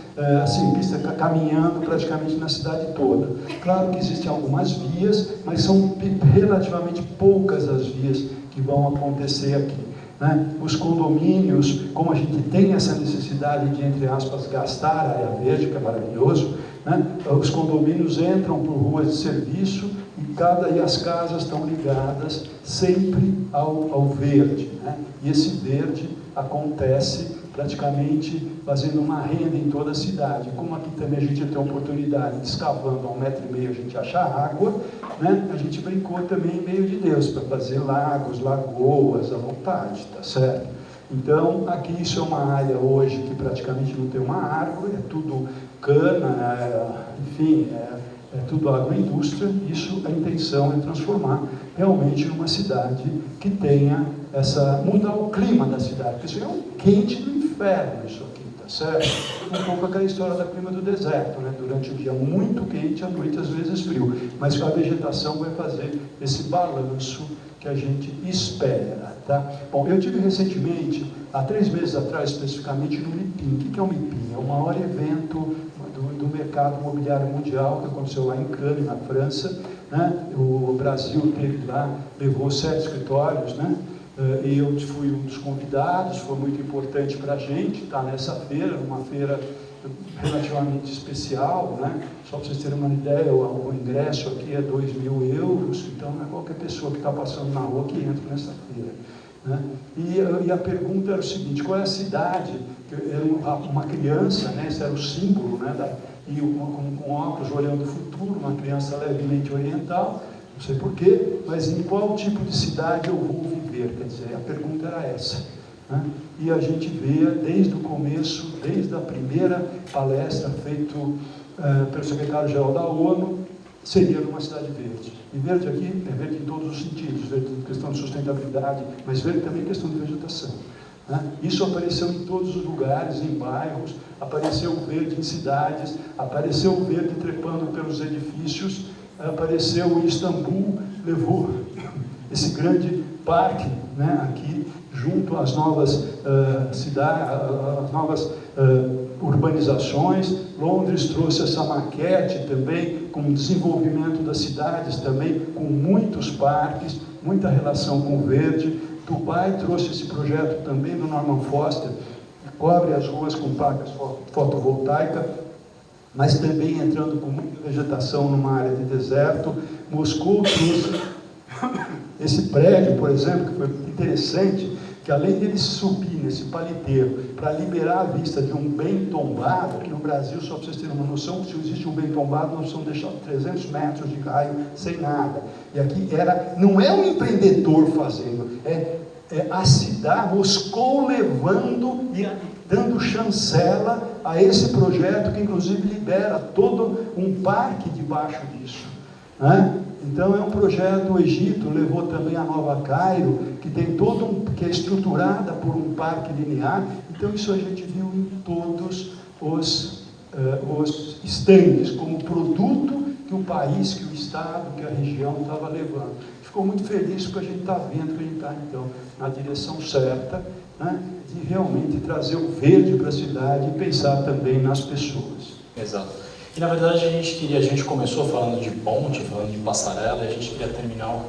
caminhando praticamente na cidade toda. Claro que existem algumas vias, mas são relativamente poucas as vias que vão acontecer aqui, né? Os condomínios, como a gente tem essa necessidade de, entre aspas, gastar a área verde, que é maravilhoso, né? Os condomínios entram por ruas de serviço e as casas estão ligadas sempre ao verde, né? E esse verde acontece praticamente fazendo uma renda em toda a cidade. Como aqui também a gente tem a oportunidade de, escavando a 1,5 metro, a gente achar água, né? A gente brincou também em meio de Deus, para fazer lagos, lagoas à vontade, tá certo? Então, aqui isso é uma área hoje que praticamente não tem uma árvore, é tudo cana, enfim, é tudo agroindústria. Isso, a intenção é transformar realmente numa cidade que tenha mudar o clima da cidade, porque isso é um quente do inferno, isso aqui, tá certo? Um pouco aquela história da clima do deserto, né? Durante o dia muito quente, à noite às vezes frio, mas a vegetação vai fazer esse balanço que a gente espera, tá? Bom, eu tive recentemente, há 3 meses atrás especificamente, no MIPIM. O que é o MIPIM? É o maior evento do mercado imobiliário mundial, que aconteceu lá em Cannes, na França, né? O Brasil teve lá, levou 7 escritórios, né? E eu fui um dos convidados, foi muito importante para a gente estar nessa feira, uma feira relativamente especial, né? Só para vocês terem uma ideia, o ingresso aqui é 2.000 euros, então não é qualquer pessoa que está passando na rua que entra nessa feira, né? E a pergunta era o seguinte: qual é a cidade? Uma criança, né? Esse era o símbolo, né? E com óculos olhando o futuro, uma criança levemente oriental, não sei porquê, mas em qual tipo de cidade eu vou viver? Quer dizer, a pergunta era essa, né? E a gente vê desde o começo, desde a primeira palestra feita pelo secretário-geral da ONU, seria numa cidade verde. E verde aqui é verde em todos os sentidos, verde em questão de sustentabilidade, mas verde também em questão de vegetação, né? Isso apareceu em todos os lugares, em bairros, apareceu o verde em cidades, apareceu o verde trepando pelos edifícios, apareceu em Istambul, levou esse grande parque, né, aqui, junto às novas cidades, às novas urbanizações. Londres trouxe essa maquete também, com o desenvolvimento das cidades também, com muitos parques, muita relação com o verde. Dubai trouxe esse projeto também do Norman Foster, que cobre as ruas com placas fotovoltaicas, mas também entrando com muita vegetação numa área de deserto. Moscou trouxe Esse prédio, por exemplo, que foi interessante, que além dele subir nesse paliteiro para liberar a vista de um bem tombado, que no Brasil, só para vocês terem uma noção, se existe um bem tombado, nós precisamos deixar 300 metros de raio sem nada. E aqui não é um empreendedor fazendo, é a cidade, Moscou levando e dando chancela a esse projeto que inclusive libera todo um parque debaixo disso, né? Então é um projeto, o Egito levou também a Nova Cairo, que tem que é estruturada por um parque linear. Então isso a gente viu em todos os estandes, como produto que o país, que o estado, que a região estava levando. Ficou muito feliz porque a gente está vendo que a gente está então na direção certa, né, de realmente trazer o verde para a cidade e pensar também nas pessoas. Exato. E na verdade a gente começou falando de ponte, falando de passarela, e a gente queria terminar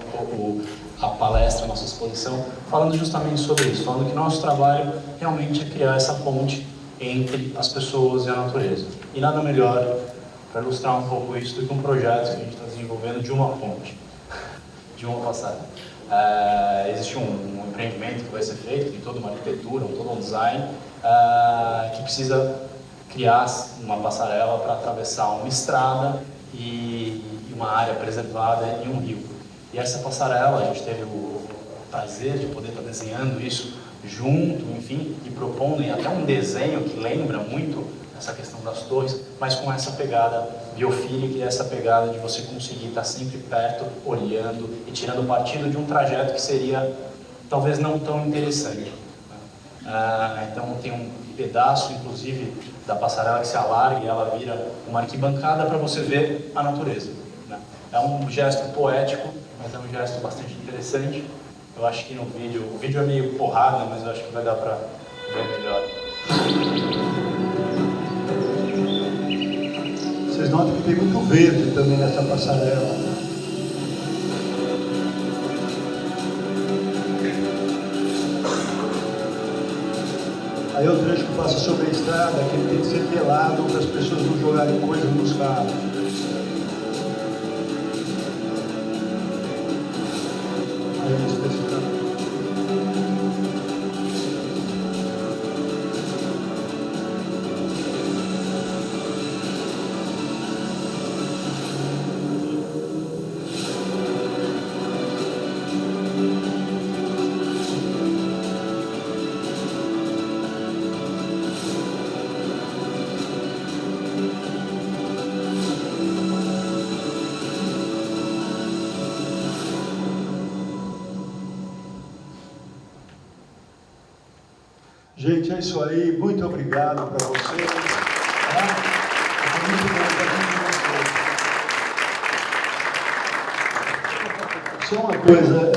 a palestra, a nossa exposição, falando justamente sobre isso, falando que nosso trabalho realmente é criar essa ponte entre as pessoas e a natureza. E nada melhor para ilustrar um pouco isso do que um projeto que a gente está desenvolvendo de uma ponte, de uma passarela. Existe um empreendimento que vai ser feito, tem toda uma arquitetura, todo um design, que precisa criar uma passarela para atravessar uma estrada e uma área preservada e um rio. E essa passarela, a gente teve o prazer de poder estar desenhando isso junto, enfim, e propondo até um desenho que lembra muito essa questão das torres, mas com essa pegada biofílica e essa pegada de você conseguir estar sempre perto, olhando e tirando partido de um trajeto que seria talvez não tão interessante. Então tem um pedaço, inclusive, da passarela que se alarga e ela vira uma arquibancada para você ver a natureza, né? É um gesto poético, mas é um gesto bastante interessante. Eu acho que no vídeo, o vídeo é meio porrada, mas eu acho que vai dar para ver melhor. Vocês notam que tem muito verde também nessa passarela. Aí o trecho que passa sobre a estrada, que ele tem que ser pelado para as pessoas não jogarem coisas nos carros. Aí eles precisam. Gente, é isso aí. Muito obrigado para vocês. Foi muito bom estar aqui com vocês. Só uma coisa,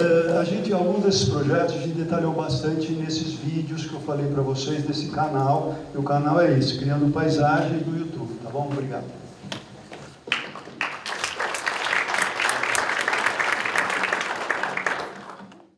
alguns desses projetos a gente detalhou bastante nesses vídeos que eu falei para vocês desse canal. E o canal é esse, Criando Paisagens do YouTube. Tá bom? Obrigado.